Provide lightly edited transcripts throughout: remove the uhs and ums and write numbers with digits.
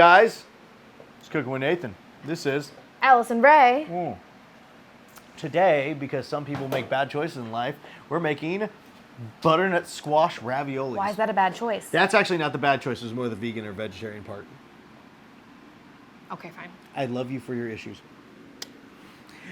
guys? It's Cooking with Nathan. This is Alison Ray. Today, because some people make bad choices in life, we're making butternut squash raviolis. Why is that a bad choice? That's actually not the bad choice. It's more the vegan or vegetarian part. Okay, fine. I love you for your issues.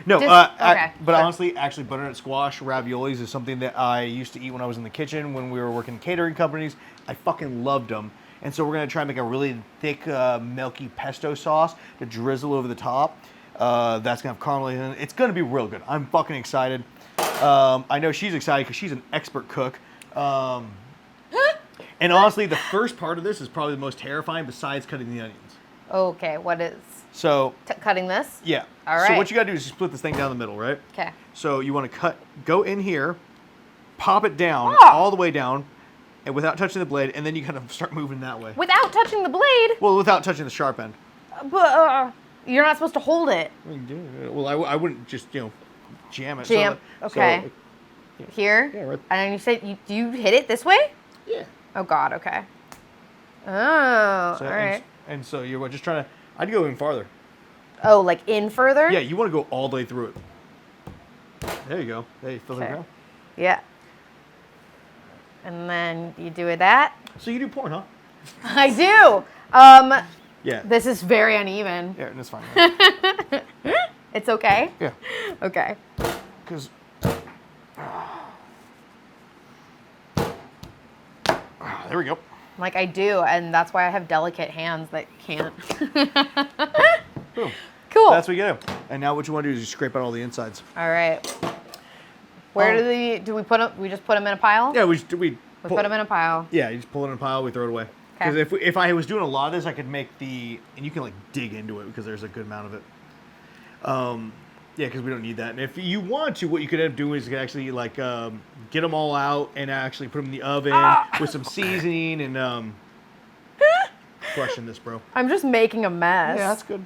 No, okay. But honestly, actually, butternut squash raviolis is something that I used to eat when I was in the kitchen when we were working in catering companies. I fucking loved them. And so we're going to try and make a really thick, milky pesto sauce to drizzle over the top. That's going to have caramel in it. It's going to be real good. I'm fucking excited. I know she's excited because she's an expert cook. And honestly, the first part of this is probably the most terrifying besides cutting the onions. Okay, what is? So Cutting this? Yeah. All right. So what you got to do is you split this thing down the middle, right? Okay. So you want to go in here, pop it down, all the way down, and without touching the blade, and then you kind of start moving that way. Without touching the blade? Well, without touching the sharp end. But you're not supposed to hold it. Well, I wouldn't just, jam it. Jam. Okay. Yeah. Here? Yeah, right. And you said, do you hit it this way? Yeah. Oh, God, okay. Oh, all right. And so you're just trying to, I'd go even farther. Oh, like in further? Yeah, you want to go all the way through it. There you go. There you feel the ground. Yeah. And then you do that. So you do porn, huh? I do. Yeah. This is very uneven. Yeah, that's fine. Right? It's okay? Yeah. Okay. Because there we go. Like I do, and that's why I have delicate hands that can't. Boom. Cool. That's what you do. And now what you want to do is you scrape out all the insides. All right. Where do we put them? We just put them in a pile? Yeah, we put them in a pile. Yeah, you just pull it in a pile, we throw it away. Because if I was doing a lot of this, I could make and you can like dig into it because there's a good amount of it. Yeah, because we don't need that. And if you want to, what you could end up doing is you could actually like get them all out and actually put them in the oven with some seasoning and crushing this, bro. I'm just making a mess. Yeah, that's good.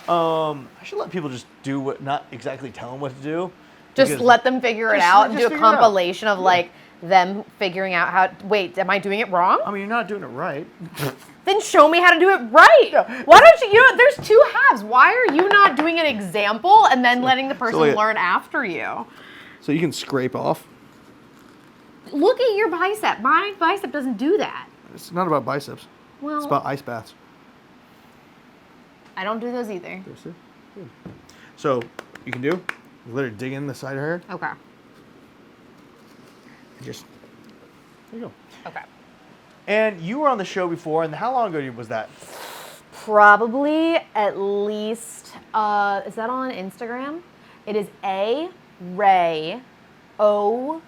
I should let people just do not exactly tell them what to do. Just let them figure it out and do a compilation of like them figuring out how. Wait, am I doing it wrong? I mean, you're not doing it right. Then show me how to do it right. Yeah. Why don't you? You know, there's two halves. Why are you not doing an example and then letting the person learn after you? So you can scrape off. Look at your bicep. My bicep doesn't do that. It's not about biceps. Well, it's about ice baths. I don't do those either. So you can do literally dig in the side of her. Okay. And there you go. Okay. And you were on the show before, and how long ago was that? Probably at least, is that on Instagram? It is A Ray O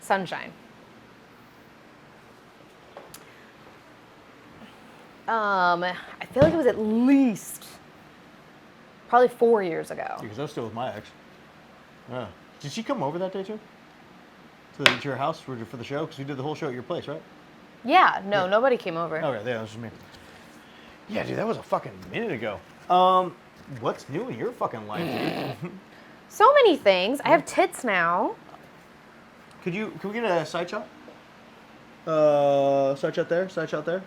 Sunshine. I feel like it was at least probably 4 years ago. Because I was still with my ex. Did she come over that day too? To your house for the show? Because we did the whole show at your place, right? Yeah, nobody came over. Okay, yeah, that was just me. Yeah, dude, that was a fucking minute ago. What's new in your fucking life, dude? So many things. I have tits now. Can we get a side shot? Side shot there.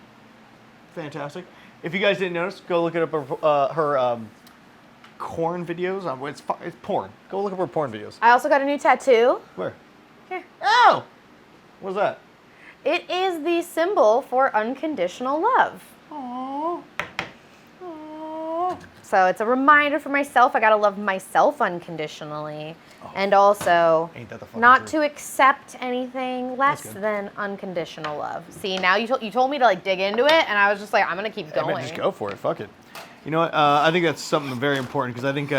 Fantastic. If you guys didn't notice, go look up her corn videos. It's porn. Go look up her porn videos. I also got a new tattoo. Where? Here. Oh! What's that? It is the symbol for unconditional love. Aww. Aww. So it's a reminder for myself. I gotta love myself unconditionally. And also not to accept anything less than unconditional love. See, now you told me to like dig into it, and I was just like, I'm gonna keep going. I mean, just go for it. Fuck it. You know what? I think that's something very important because I think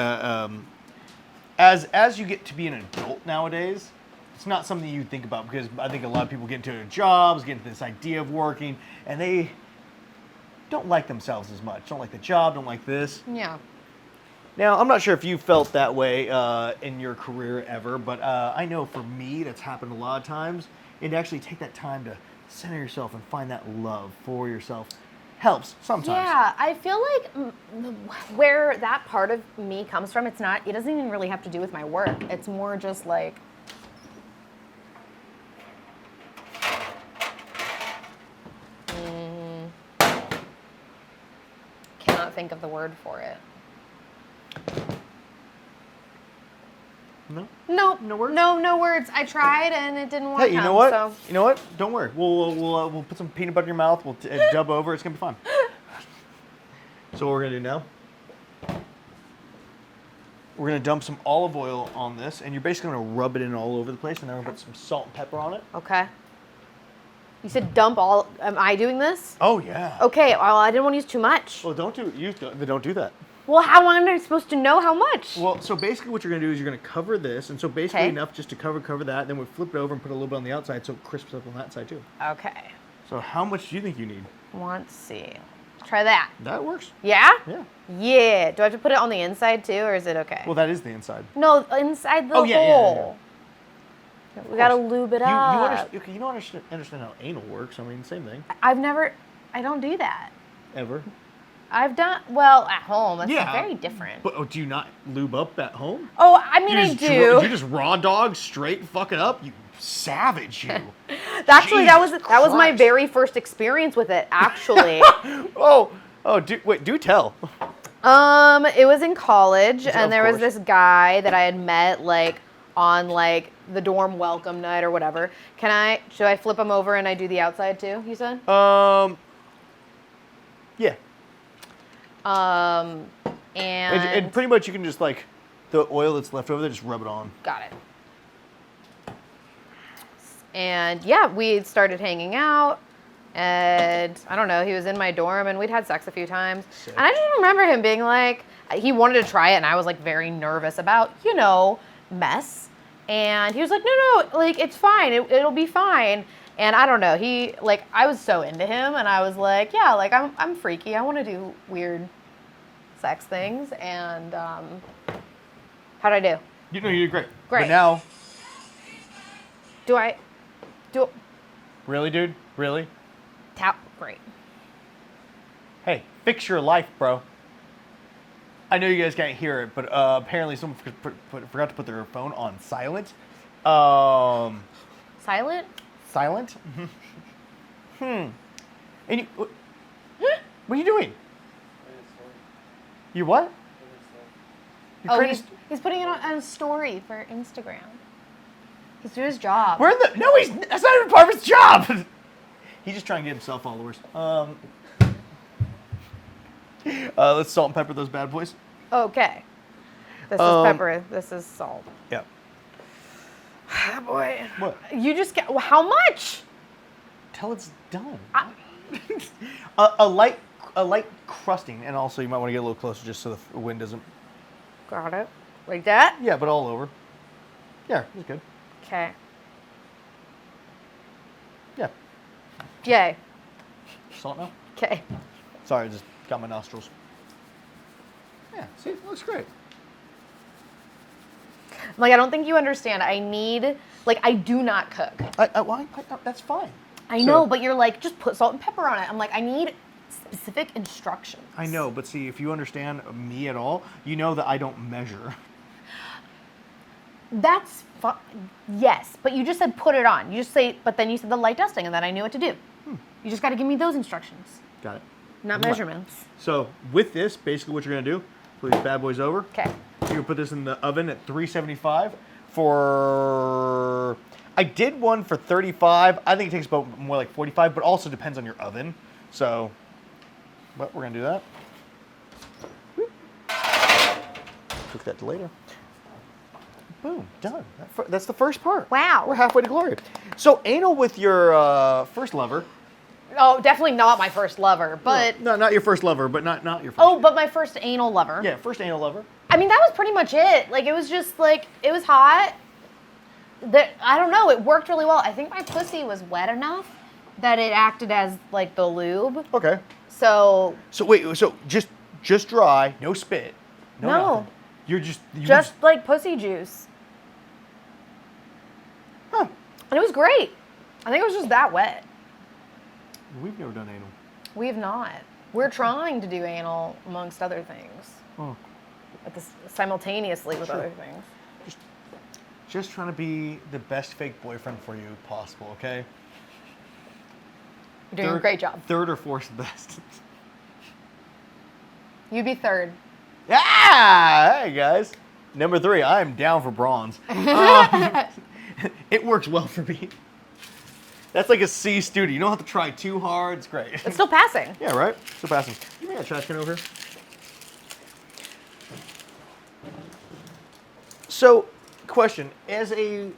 as you get to be an adult nowadays, it's not something you think about because I think a lot of people get into their jobs, get into this idea of working, and they don't like themselves as much. Don't like the job. Don't like this. Yeah. Now, I'm not sure if you felt that way in your career ever, but I know for me that's happened a lot of times. And to actually take that time to center yourself and find that love for yourself helps sometimes. Yeah, I feel like where that part of me comes from, it doesn't even really have to do with my work. It's more just like, think of the word for it. No? Nope. No words? No words. I tried and it didn't work. Hey, you know what? So. You know what? Don't worry. We'll put some peanut butter in your mouth. We'll dub over. It's gonna be fun. So what we're gonna do now? We're gonna dump some olive oil on this, and you're basically gonna rub it in all over the place, and then we're gonna put some salt and pepper on it. Okay. You said dump all. Am I doing this? Oh yeah. Okay. Well, I didn't want to use too much. Well, don't do that. Well, how am I supposed to know how much? Well, so basically what you're going to do is you're going to cover this, and so basically Okay. enough just to cover that, then we flip it over and put a little bit on the outside so it crisps up on that side too. Okay. So how much do you think you need? Let's see. Try that. That works. Yeah? Yeah. Yeah. Do I have to put it on the inside too, or is it okay? Well, that is the inside. No, inside the Oh, yeah, hole. We gotta lube it up. You don't understand how anal works. I mean, same thing. I don't do that. Ever. I've done, well, at home. That's Yeah. very different. But do you not lube up at home? Oh, I mean, I do. You just raw dog straight fucking up? You savage, you. Actually, that was my Christ. very first experience with it, actually. Do tell. It was in college, Of and there was course. this guy that I had met, like, on, like, the dorm welcome night or whatever. Should I flip him over and I do the outside too, you said? Yeah. And And pretty much you can just like, the oil that's left over there, just rub it on. got it. And yeah, we started hanging out, and I don't know, he was in my dorm, and we'd had sex a few times. Sick. And I just remember him being like, he wanted to try it, and I was like very nervous about, mess. And he was like, no, like, it's fine, it'll be fine. And I don't know, I was so into him, and I was like, yeah, like, I'm freaky, I want to do weird sex things. And how'd I do? You did great. Great. But now, Do really, dude? Really? great. Hey, fix your life, bro. I know you guys can't hear it, but apparently someone forgot to put their phone on silent. Silent? Silent? And you, what are you doing? You what? You're Oh, creating he's putting it on a story for Instagram. He's doing his job. that's not even part of his job. He's just trying to get himself followers. Let's salt and pepper those bad boys. Okay. This is pepper. This is salt. Yeah. Ah, boy. What? You just get, how much? Till it's done. A light crusting, and also you might want to get a little closer just so the wind doesn't. Got it. Like that? Yeah, but all over. Yeah, it's good. Okay. Yeah. Yay. Salt now? Okay. Sorry, I just got my nostrils. Yeah, see, it looks great. Like, I don't think you understand. I do not cook. That's fine. I know, but you're like, just put salt and pepper on it. I'm like, I need specific instructions. I know, but see, if you understand me at all, you know that I don't measure. That's fine. Yes, but you just said put it on. You just say, but then you said the light dusting, and then I knew what to do. You just got to give me those instructions, Got it. not measurements. So with this, basically what you're going to do, put these bad boys over. Okay. You're going to put this in the oven at 375 for... I did one for 35. I think it takes about more like 45, but also depends on your oven. So, but we're going to do that. Cook that to later. Boom, done. That's the first part. Wow. We're halfway to glory. So anal with your first lover. Oh, definitely not my first lover, but No, not your first lover, but not your first. oh, but my first anal lover. Yeah, first anal lover. I mean, that was pretty much it. Like, it was just like, it was hot. I don't know, it worked really well. I think my pussy was wet enough that it acted as like the lube. Okay. So wait, so just dry, no spit, No. nothing. You're just like pussy juice. Huh. And it was great. I think it was just that wet. We've never done anal. We have not. We're trying to do anal amongst other things. Oh. Simultaneously with Sure. other things. Just trying to be the best fake boyfriend for you possible, okay? You're doing a great job. Third or fourth best. You'd be third. Ah, hey guys. Number 3, I'm down for bronze. It works well for me. That's like a C student. You don't have to try too hard. It's great. It's still passing. Yeah, right? Still passing. Give me that trash can over here. So, question: as a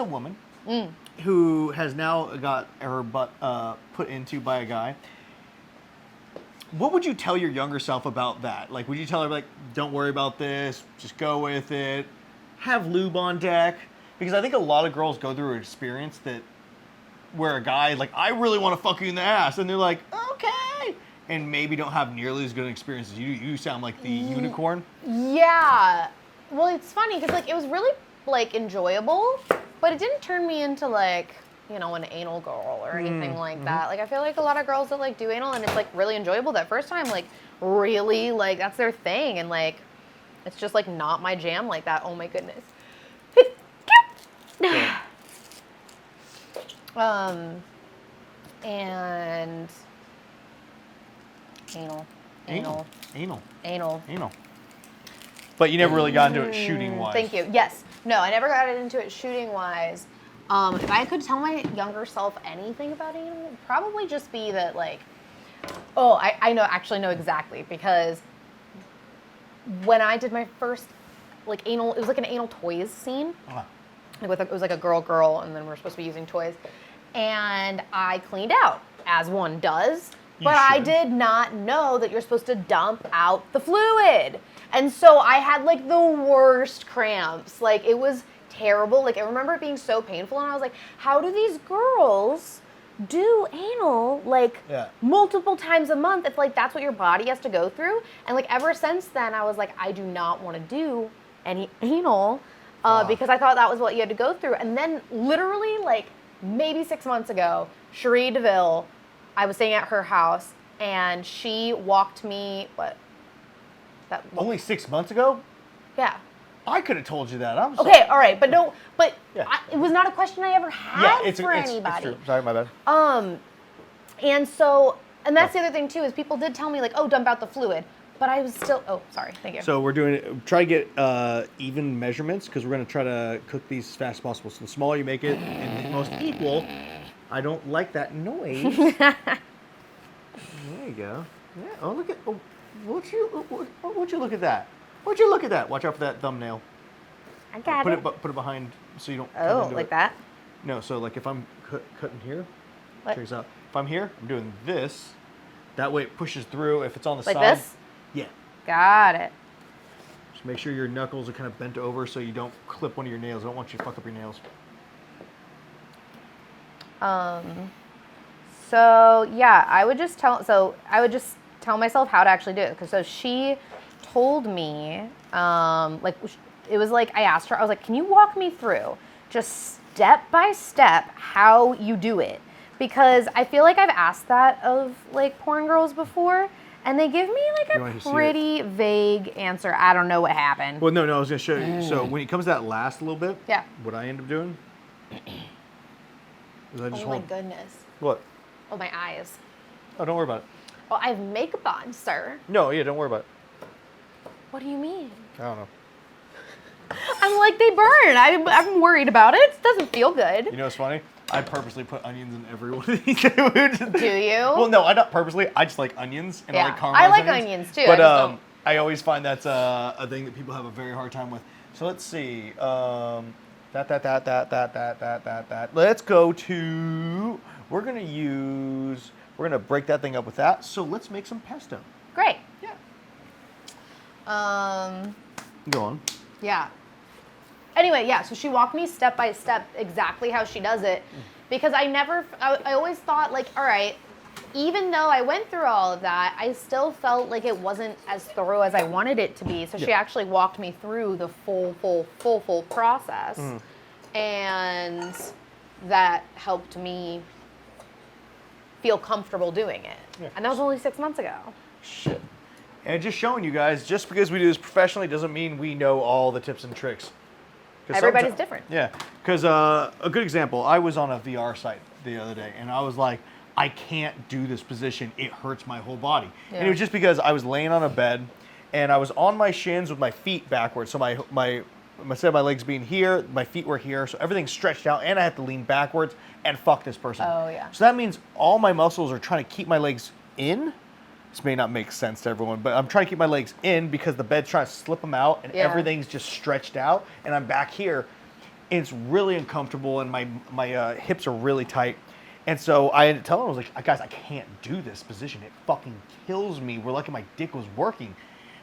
woman who has now got her butt put into by a guy, what would you tell your younger self about that? Like, would you tell her, like, don't worry about this, just go with it, have lube on deck? Because I think a lot of girls go through an experience that where a guy, like, I really want to fuck you in the ass, and they're like, okay, and maybe don't have nearly as good an experience as you do. You sound like the unicorn. Yeah. Well, it's funny because, like, it was really, like, enjoyable, but it didn't turn me into, like, you know, an anal girl or anything like that. Like, I feel like a lot of girls that, like, do anal and it's, like, really enjoyable that first time, like, really, like, that's their thing. And, like, it's just, like, not my jam like that. Oh, my goodness. And Anal. But you never really got into it shooting-wise. Thank you. Yes. No, I never got into it shooting-wise. If I could tell my younger self anything about anal, it would probably just be that, like, I actually know exactly, because when I did my first, like, anal, it was like an anal toys scene. It was like a girl, and then we're supposed to be using toys. And I cleaned out, as one does. But I did not know that you're supposed to dump out the fluid. And so I had, like, the worst cramps. Like, it was terrible. Like, I remember it being so painful, and I was like, how do these girls do anal, like, multiple times a month if, like, that's what your body has to go through? And, like, ever since then, I was like, I do not want to do any anal because I thought that was what you had to go through. And then literally, like, maybe 6 months ago, Cherie DeVille, I was staying at her house, and she walked me, Only 6 months ago? Yeah. I could have told you that. Okay, all right, but no, it was not a question I ever had for anybody. It's true. Sorry, my bad. And so, and that's the other thing too, is people did tell me, like, oh, dump out the fluid, but I was still, sorry, thank you. So we're try to get even measurements, because we're going to try to cook these as fast as possible. So the smaller you make it and the most equal, I don't like that noise. There you go. Yeah. Oh, look at, would you look at that? Would you look at that? Watch out for that thumbnail. I got it. Put it behind so you don't. Oh, like it. That? No, so like if I'm cutting here, what? check this out. If I'm here, I'm doing this. That way it pushes through. If it's on the like side. Like this? Yeah. Got it. Just make sure your knuckles are kind of bent over so you don't clip one of your nails. I don't want you to fuck up your nails. So yeah, I would just tell myself how to actually do it. Because so she told me, like, it was like, I asked her, I was like, can you walk me through just step by step how you do it? Because I feel like I've asked that of, like, porn girls before, and they give me, like, a pretty vague answer. I don't know what happened. Well, no, I was going to show you. So when it comes to that last little bit, what I end up doing is I just my goodness. What? Oh, my eyes. Oh, don't worry about it. Oh, I have makeup on, sir. No, yeah, don't worry about it. What do you mean? I don't know. I'm like, they burn. I'm worried about it. It doesn't feel good. You know what's funny? I purposely put onions in every one of these foods. Do you? Well, no, I not purposely. I just like onions, and I like caramelized I like onions too. But I always find that's a thing that people have a very hard time with. So let's see. That. Let's go to. We're gonna break that thing up with that. So let's make some pesto. Great. Yeah. Go on. Yeah. Anyway, yeah, so she walked me step by step exactly how she does it, because I always thought, like, all right, even though I went through all of that, I still felt like it wasn't as thorough as I wanted it to be. So she actually walked me through the full process, and that helped me feel comfortable doing it. Yeah. And that was only 6 months ago. Shit. And just showing you guys, just because we do this professionally doesn't mean we know all the tips and tricks. Everybody's different. Yeah, because a good example, I was on a VR site the other day, and I was like, I can't do this position. It hurts my whole body. Yeah. And it was just because I was laying on a bed and I was on my shins with my feet backwards. So instead of my legs being here, my feet were here. So everything's stretched out and I had to lean backwards and fuck this person. Oh, yeah. So that means all my muscles are trying to keep my legs in. This may not make sense to everyone, but I'm trying to keep my legs in because the bed's trying to slip them out and everything's just stretched out and I'm back here. And it's really uncomfortable and my hips are really tight. And so I ended up telling him, I was like, guys, I can't do this position. It fucking kills me. We're lucky my dick was working.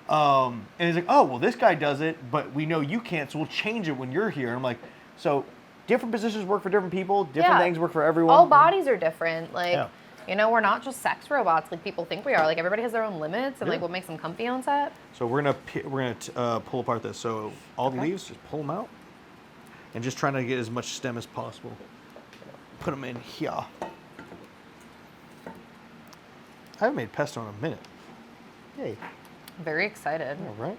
And he's like, oh, well, this guy does it, but we know you can't, so we'll change it when you're here. And I'm like, so different positions work for different people. Different things work for everyone. All bodies are different. Like, you know, we're not just sex robots like people think we are. Like, everybody has their own limits and, like, what makes them comfy on set. So we're gonna pull apart this. So all the leaves, just pull them out. And just trying to get as much stem as possible. Put them in here. I haven't made pesto in a minute. Yay. Very excited. All right.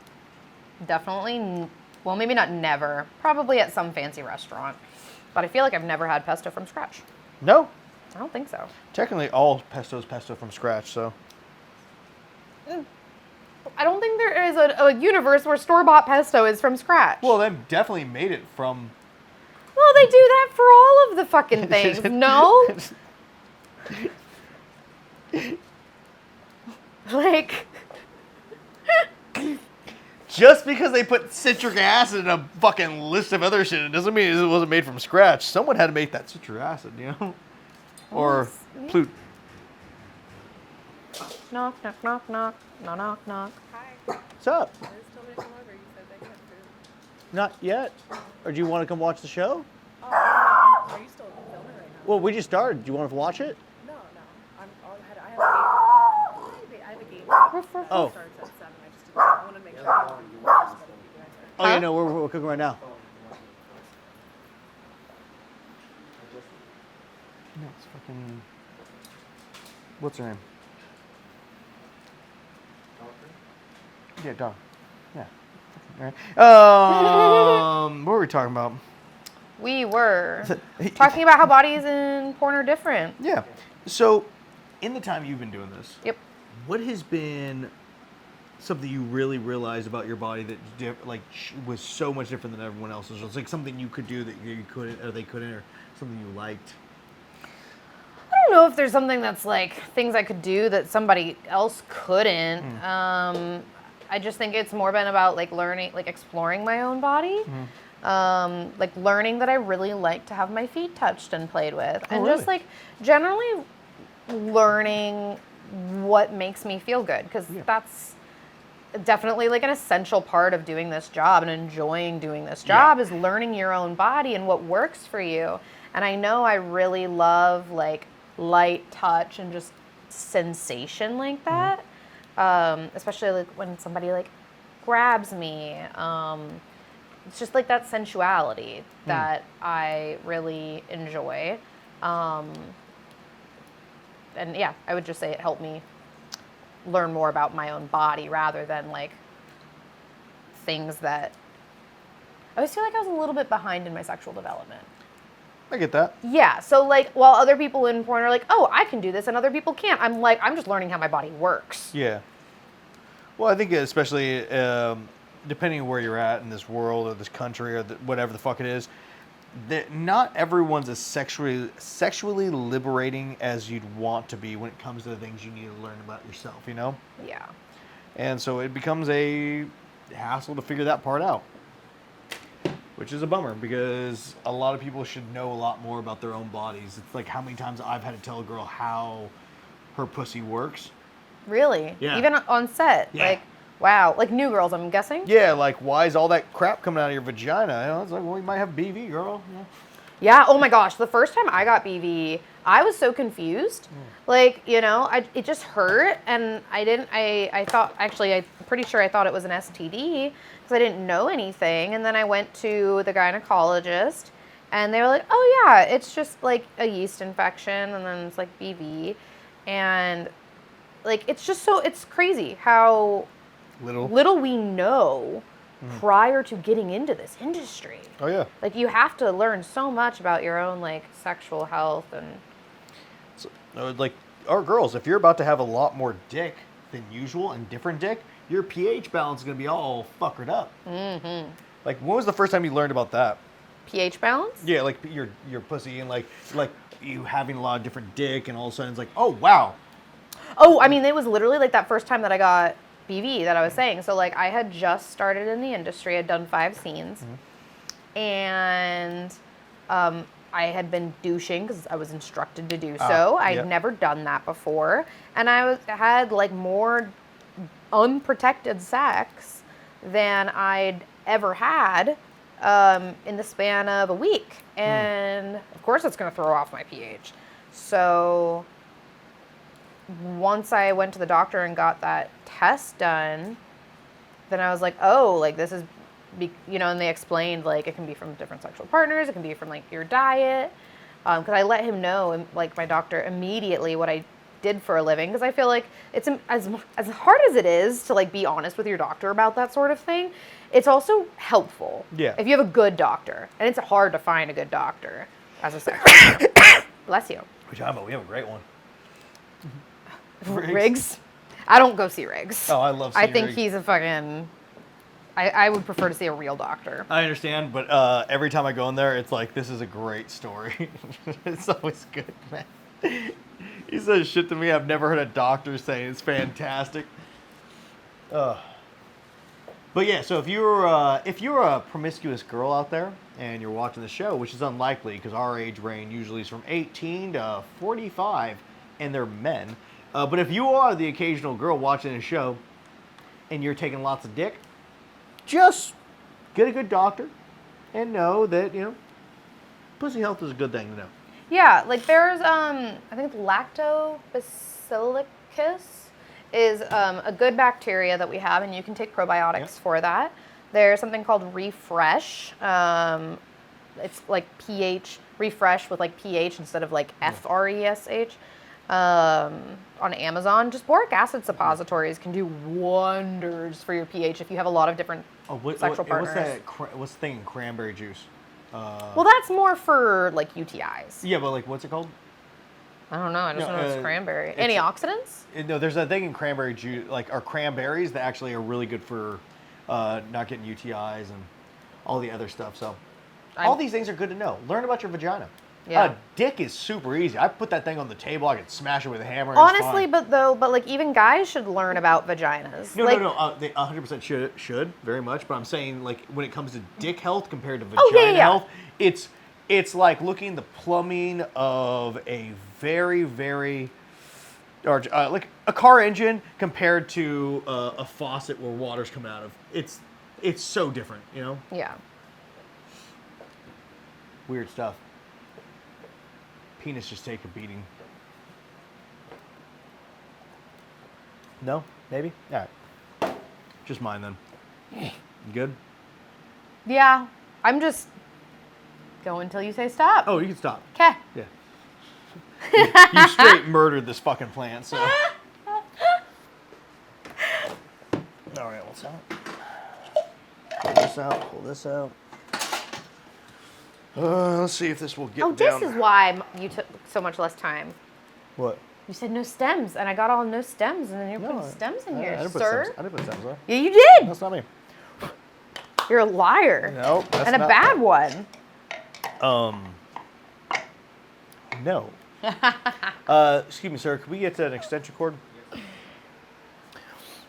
Definitely, well, maybe not never. Probably at some fancy restaurant. But I feel like I've never had pesto from scratch. No. I don't think so. Technically, all pesto is pesto from scratch, so. I don't think there is a universe where store-bought pesto is from scratch. Well, they definitely made it from... Well, they do that for all of the fucking things, no? Like... Just because they put citric acid in a fucking list of other shit, it doesn't mean it wasn't made from scratch. Someone had to make that citric acid, you know? Or Plut. Knock, knock, knock, knock. Knock, knock, knock. Hi. What's up? I just told me to come over. You said they kept food. Not yet. Or do you want to come watch the show? Oh, no, are you still filming right now? Well, we just started. Do you want to watch it? No. I have a game. Oh. It starts at 7. I want to make sure I don't watch other people right there. Oh, yeah, no, we're cooking right now. No, it's fucking... What's her name? Yeah, dog. Yeah. All right. What were we talking about? We were talking about how bodies in porn are different. Yeah. So, in the time you've been doing this, Yep. what has been something you really realized about your body that was so much different than everyone else's? It's like something you could do that you couldn't, or they couldn't, or something you liked. I don't know if there's something that's like things I could do that somebody else couldn't. I just think it's more been about like learning, like exploring my own body. Like learning that I really like to have my feet touched and played with. And just like generally learning what makes me feel good. Because that's definitely like an essential part of doing this job and enjoying doing this job is learning your own body and what works for you. And I know I really love like light touch and just sensation like that. Especially like when somebody like grabs me. It's just like that sensuality that I really enjoy. And yeah, I would just say it helped me learn more about my own body rather than like things that I always feel like I was a little bit behind in my sexual development. I get that. Yeah, so like while other people in porn are like, oh, I can do this and other people can't, I'm like, I'm just learning how my body works. Yeah. Well, I think especially depending on where you're at in this world or this country or whatever the fuck it is, that not everyone's as sexually liberating as you'd want to be when it comes to the things you need to learn about yourself, you know? Yeah. And so it becomes a hassle to figure that part out, which is a bummer because a lot of people should know a lot more about their own bodies. It's like how many times I've had to tell a girl how her pussy works. Really? Yeah. Even on set? Yeah. Like, wow. Like new girls, I'm guessing? Yeah, like why is all that crap coming out of your vagina? You know, it's like, well, you might have BV, girl. Yeah. Yeah, oh my gosh, the first time I got BV, I was so confused. Like, you know, it just hurt, and I thought, actually, I'm pretty sure I thought it was an STD, because I didn't know anything, and then I went to the gynecologist, and they were like, oh yeah, it's just like a yeast infection, and then it's like BV, and like, it's just so, it's crazy how little we know prior to getting into this industry. Oh yeah. Like you have to learn so much about your own like sexual health and So, like, our girls, if you're about to have a lot more dick than usual and different dick, your pH balance is going to be all fuckered up. Mm-hmm. Like, when was the first time you learned about that? pH balance? Yeah, like your pussy and like you having a lot of different dick and all of a sudden it's like, oh, wow. Oh, I mean, it was literally like that first time that I got BV that I was saying. So, like, I had just started in the industry. I'd done 5 scenes. Mm-hmm. And I had been douching because I was instructed to do so. I'd never done that before. And I had, like, more unprotected sex than I'd ever had in the span of a week. And, of course, it's going to throw off my pH. So once I went to the doctor and got that test done, then I was like, oh, like, this is, and they explained, like, it can be from different sexual partners, it can be from, like, your diet, because I let him know, like, my doctor, immediately what I did for a living, because I feel like it's, as hard as it is to, like, be honest with your doctor about that sort of thing, it's also helpful. Yeah. If you have a good doctor, and it's hard to find a good doctor as a sex worker. Bless you. Which I know, we have a great one. Riggs? I don't go see Riggs. Oh, I love seeing I think Riggs. he's a fucking... I would prefer to see a real doctor. I understand, but every time I go in there, it's like, this is a great story. It's always good, man. He says shit to me I've never heard a doctor say. It's fantastic. But yeah, so if you're a promiscuous girl out there and you're watching the show, which is unlikely because our age range usually is from 18 to 45, and they're men. But if you are the occasional girl watching the show and you're taking lots of dick, just get a good doctor and know that, pussy health is a good thing to know. Yeah, like there's, I think lactobacillus is a good bacteria that we have, and you can take probiotics for that. There's something called Refresh. It's like pH, Refresh with like pH instead of like FRESH. On Amazon, just boric acid suppositories can do wonders for your pH if you have a lot of different sexual partners. What's the thing in cranberry juice? Well, that's more for like UTIs. Yeah, but like, what's it called? I don't know. I just know it's cranberry. Antioxidants? No, there's a thing in cranberry juice, like our cranberries that actually are really good for not getting UTIs and all the other stuff. So all these things are good to know. Learn about your vagina. Yeah. Dick is super easy. I put that thing on the table. I can smash it with a hammer. Honestly, but like even guys should learn about vaginas. No. They 100% should very much. But I'm saying, like, when it comes to dick health compared to vagina health, it's like looking the plumbing of a very, very, or like a car engine compared to a faucet where water's coming out of. It's so different, Yeah. Weird stuff. Penis just take a beating. No? Maybe? All right. Just mine then. You good? Yeah. I'm just going until you say stop. Oh, you can stop. Okay. Yeah. You straight murdered this fucking plant, so. All right, what's that? Pull this out, pull this out. Let's see if this will get down. This is why you took so much less time. What? You said no stems, and I got all no stems, and then you're putting stems in here, I didn't sir. I didn't put stems there. Yeah, you did. That's not me. You're a liar. No, that's and a not bad one. No. Excuse me, sir. Could we get an extension cord?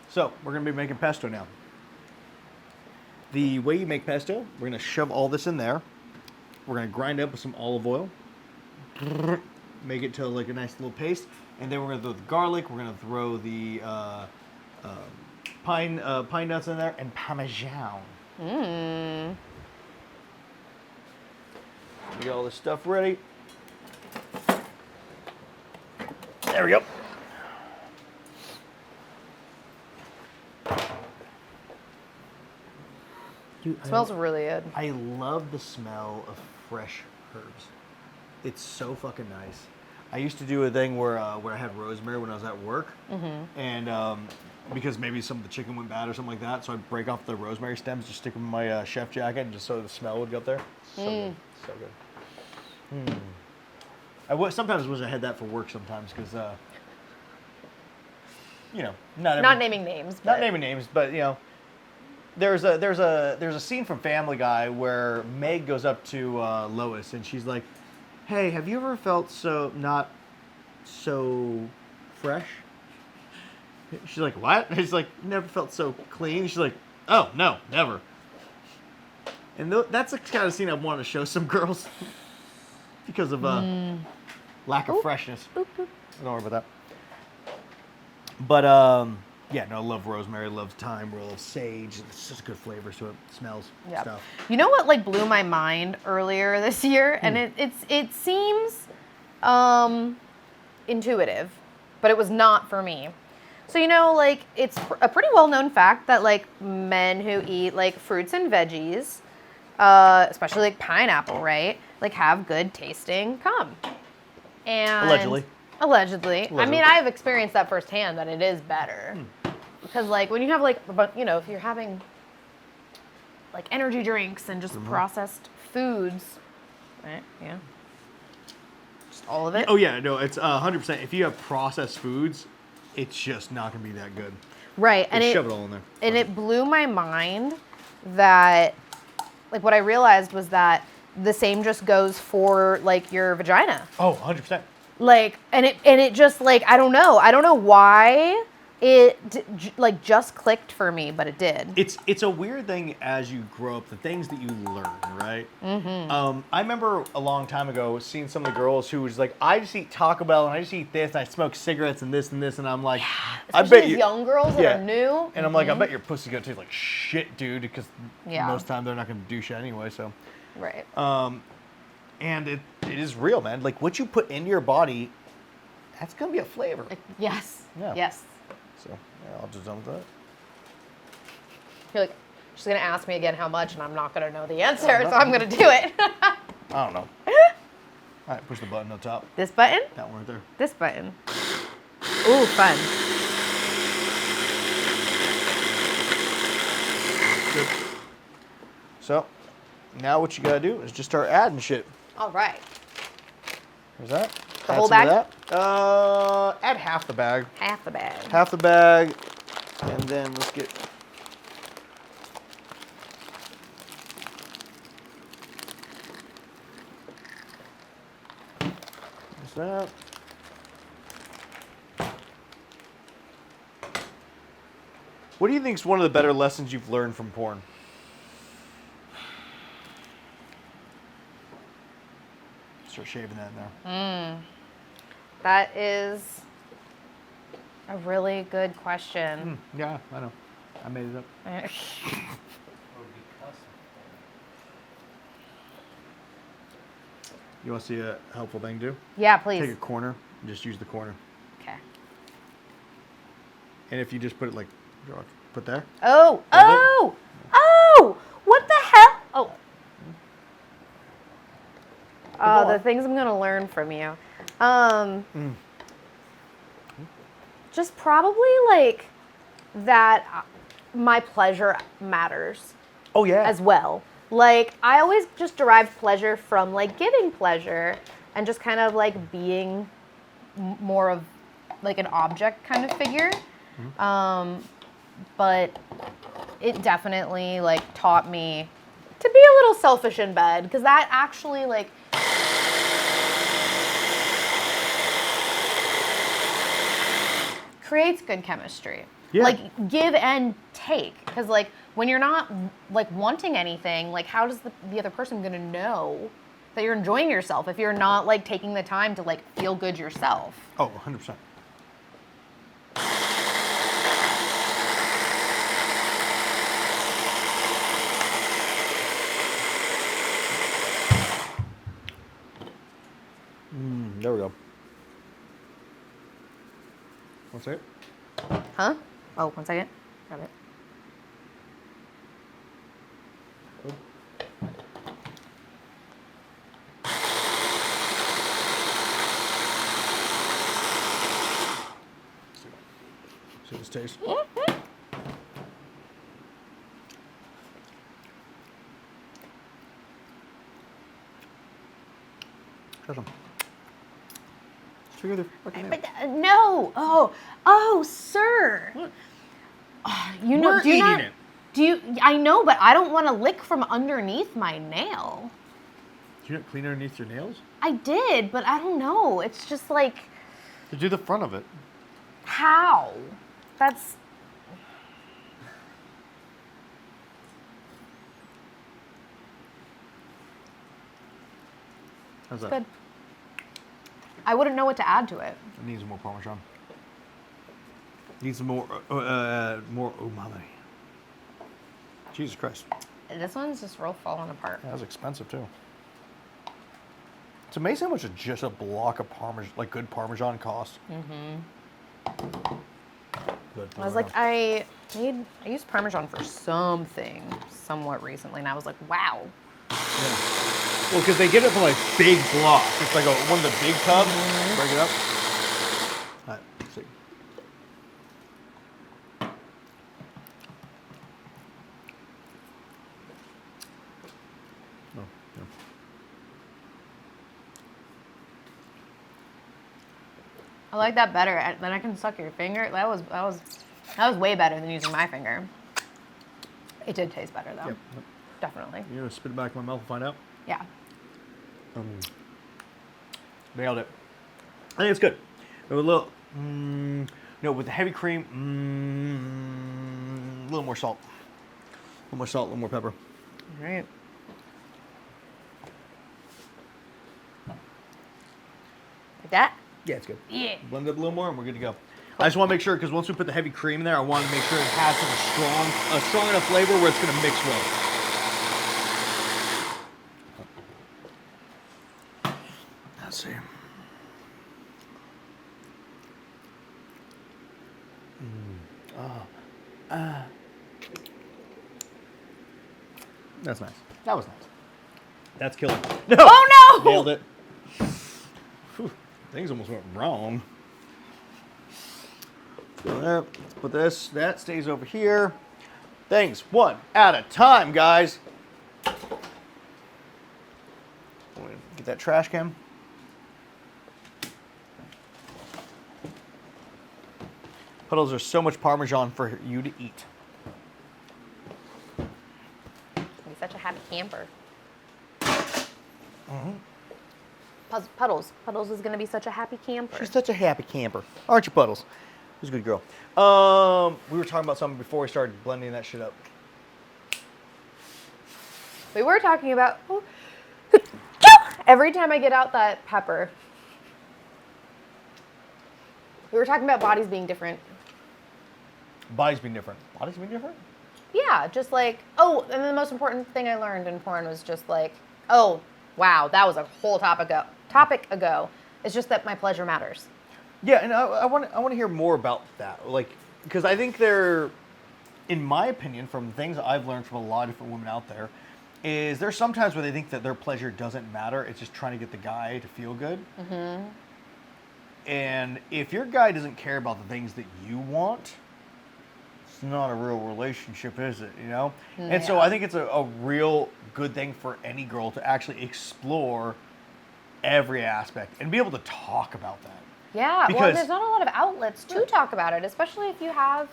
So, we're going to be making pesto now. The way you make pesto, we're going to shove all this in there. We're going to grind up with some olive oil. Make it to like a nice little paste. And then we're going to throw the garlic. We're going to throw the pine nuts in there and Parmesan. Mmm. We got all this stuff ready. There we go. Dude, Smells really good. I love the smell of fresh herbs. It's so fucking nice. I used to do a thing where I had rosemary when I was at work, and because maybe some of the chicken went bad or something like that, so I'd break off the rosemary stems, just stick them in my chef jacket, and just so the smell would go up there. So good, so good. Sometimes wish I had that for work sometimes because, not Not naming names. But... Not naming names, but there's a scene from Family Guy where Meg goes up to Lois and she's like, "Hey, have you ever felt not so fresh?" She's like, "What?" And he's like, "Never felt so clean." She's like, "Oh no, never." And that's the kind of scene I want to show some girls because of lack of freshness. Boop, boop. Don't worry about that. But yeah, no, I love rosemary, love thyme, love sage. It's just good flavors to it. Smells, stuff. You know what like blew my mind earlier this year, and it seems intuitive, but it was not for me. So like it's a pretty well-known fact that like men who eat like fruits and veggies, especially like pineapple, right, like have good tasting cum. And Allegedly. I mean, I've experienced that firsthand that it is better. Because like when you have like, if you're having like energy drinks and just processed foods, right? Yeah. Just all of it. Oh yeah, no, it's 100%. If you have processed foods, it's just not gonna be that good. Right, and shove it all in there. And it blew my mind that, like, what I realized was that the same just goes for like your vagina. Oh, 100%. Like, and it just like I don't know why it like just clicked for me, but it did. It's a weird thing as you grow up, the things that you learn, right? Mm-hmm. I remember a long time ago seeing some of the girls who was like, I just eat Taco Bell and I just eat this and I smoke cigarettes and this, and I'm like, I bet these young girls that are new. And I'm like, I bet your pussy gonna taste like shit, dude, because Yeah. most of the time they're not gonna do shit anyway. So, Right. and it is real, man. Like what you put into your body, that's gonna be a flavor. Yes. Yeah. Yes. So yeah, I'll just done with that. You're like, she's gonna ask me again how much, and I'm not gonna know the answer, so I'm gonna do it. I don't know. All right, push the button on top. This button? That one right there. This button. Ooh, fun. Good. So now what you gotta do is just start adding shit. All right. There's that. The Add whole some bag? of that. Add half the bag. Half the bag. Half the bag, and then let's get. There's that. What do you think is one of the better lessons you've learned from porn? Start shaving that in there. That is a really good question. Yeah, I know. I made it up. You want to see a helpful thing to do? Yeah, please. Take a corner and just use the corner. Okay. And if you just put it like, put there. Oh, Hold it. oh, oh! What the hell? Oh. Oh, the things I'm gonna learn from you. Just probably like that. My pleasure matters. Oh yeah. As well. Like I always just derived pleasure from like giving pleasure and just kind of like being more of like an object kind of figure. But it definitely like taught me to be a little selfish in bed because that actually like creates good chemistry. Yeah. Like give and take, because like when you're not like wanting anything, like how does the other person gonna know that you're enjoying yourself if you're not like taking the time to like feel good yourself? Oh, 100%. There we go. One second. Huh? Oh, 1 second. Grab it. See this tastes. Try some. Trigger the fucking nail. But, no. Oh, sir. What? You know, We're eating it. Do you? I know, but I don't want to lick from underneath my nail. Do you not clean underneath your nails? I did, but I don't know. It's just like, To do the front of it. how? That's. How's that? Good. I wouldn't know what to add to it. It needs more Parmesan. Needs some more umami. Jesus Christ. This one's just real falling apart. That was expensive too. It's amazing how much just a block of Parmesan, like good Parmesan, costs. Mm-hmm. Good. I was like, I used Parmesan for something somewhat recently, and I was like, wow. Yeah. Well, because they get it from like big blocks. It's like one of the big tubs. Break it up. All right, let's see. Oh, yeah. I like that better. Then I can suck your finger. That was way better than using my finger. It did taste better though. Yep. Definitely. You gonna spit it back in my mouth and find out? Yeah. Nailed it. I think it's good. A little, no, with the heavy cream, a little more salt. A little more salt, a little more pepper. All right. Like that? Yeah, it's good. Yeah. Blend it up a little more and we're good to go. I just want to make sure, because once we put the heavy cream in there, I want to make sure it has a strong enough flavor where it's going to mix well. Let's see. That's nice. That was nice. That's killing. No! Oh no! Nailed it. Whew. Things almost went wrong. So there. Let's put this. That stays over here. Things one at a time, guys. Get that trash can. Puddles are so much Parmesan for you to eat. He's such a happy camper. Puddles. Puddles is going to be such a happy camper. She's such a happy camper. Aren't you, Puddles? She's a good girl. We were talking about something before we started blending that shit up. We were talking about every time I get out that pepper. We were talking about bodies being different. Bodies being different. Bodies being different? Yeah, just like, oh, and the most important thing I learned in porn was just like, oh, wow, that was a whole topic ago. It's just that my pleasure matters. Yeah, and I want to hear more about that. Like, because I think they're, in my opinion, from things I've learned from a lot of different women out there, is there's sometimes where they think that their pleasure doesn't matter. It's just trying to get the guy to feel good. Mm-hmm. And if your guy doesn't care about the things that you want, it's not a real relationship, is it? You know? Yeah. And so I think it's a real good thing for any girl to actually explore every aspect and be able to talk about that. Yeah, because, well, there's not a lot of outlets to talk about it, especially if you have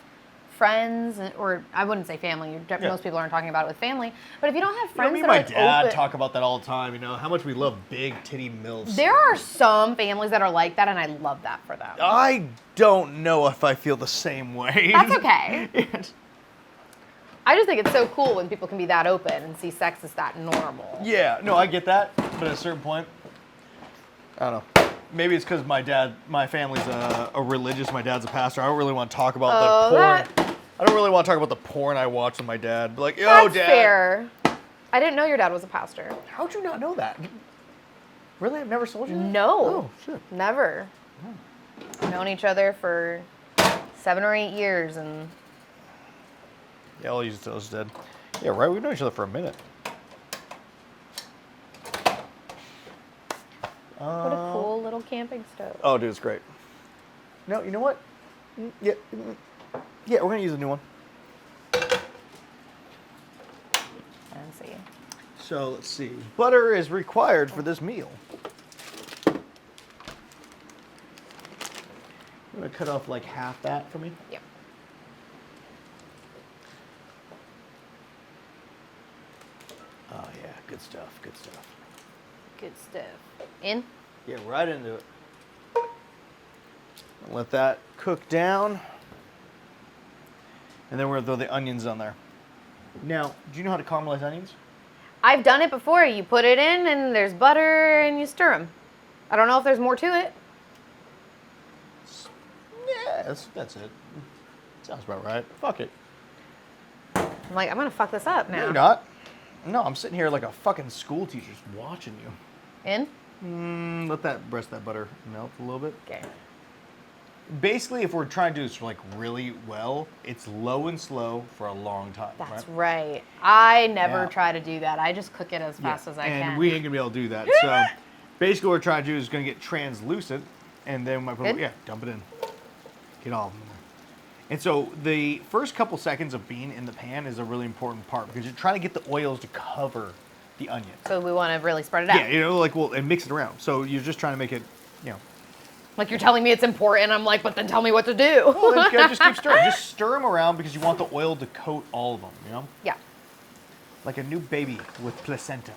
friends, or I wouldn't say family. Most people aren't talking about it with family. But if you don't have friends, me and my dad talk about that all the time. You know how much we love big titty milfs. There are some families that are like that, and I love that for them. I don't know if I feel the same way. That's okay. I just think it's so cool when people can be that open and see sex as that normal. Yeah, no, I get that, but at a certain point, I don't know. Maybe it's because my family's a religious. My dad's a pastor. I don't really want to talk about the porn. I don't really want to talk about the porn I watch with my dad. But like, yo, That's Dad. fair. I didn't know your dad was a pastor. How'd you not know that? Really? I've never told you that? No. Oh, shit. Never. Known each other for 7 or 8 years, and Yeah, all you tell us dead. Yeah, right. We've known each other for a minute. what a cool little camping stove. Oh, dude, it's great. No, you know what? Yeah, we're gonna use a new one. And see. So let's see. Butter is required for this meal. I'm gonna cut off like half that for me. Yep. Oh yeah, good stuff, good stuff. Good stuff. In? Yeah, right into it. Let that cook down. And then we're gonna throw the onions on there. Now, do you know how to caramelize onions? I've done it before. You put it in, and there's butter, and you stir them. I don't know if there's more to it. Yeah, that's it. Sounds about right. Fuck it. I'm like, I'm gonna fuck this up now. No, you're not. No, I'm sitting here like a fucking school teacher just watching you. In? Let that butter melt a little bit. Okay. Basically, if we're trying to do this like really well, it's low and slow for a long time. That's right. I never Yeah. try to do that. I just cook it as fast as I can. And we ain't gonna be able to do that. So basically, what we're trying to do is gonna get translucent, and then dump it in. Get all of them in there. And so the first couple seconds of being in the pan is a really important part because you're trying to get the oils to cover the onion. So we want to really spread it out. Yeah, and mix it around. So you're just trying to make it, Like you're telling me it's important. I'm like, but then tell me what to do. Well, then just keep stirring. Just stir them around because you want the oil to coat all of them, Yeah. Like a new baby with placenta.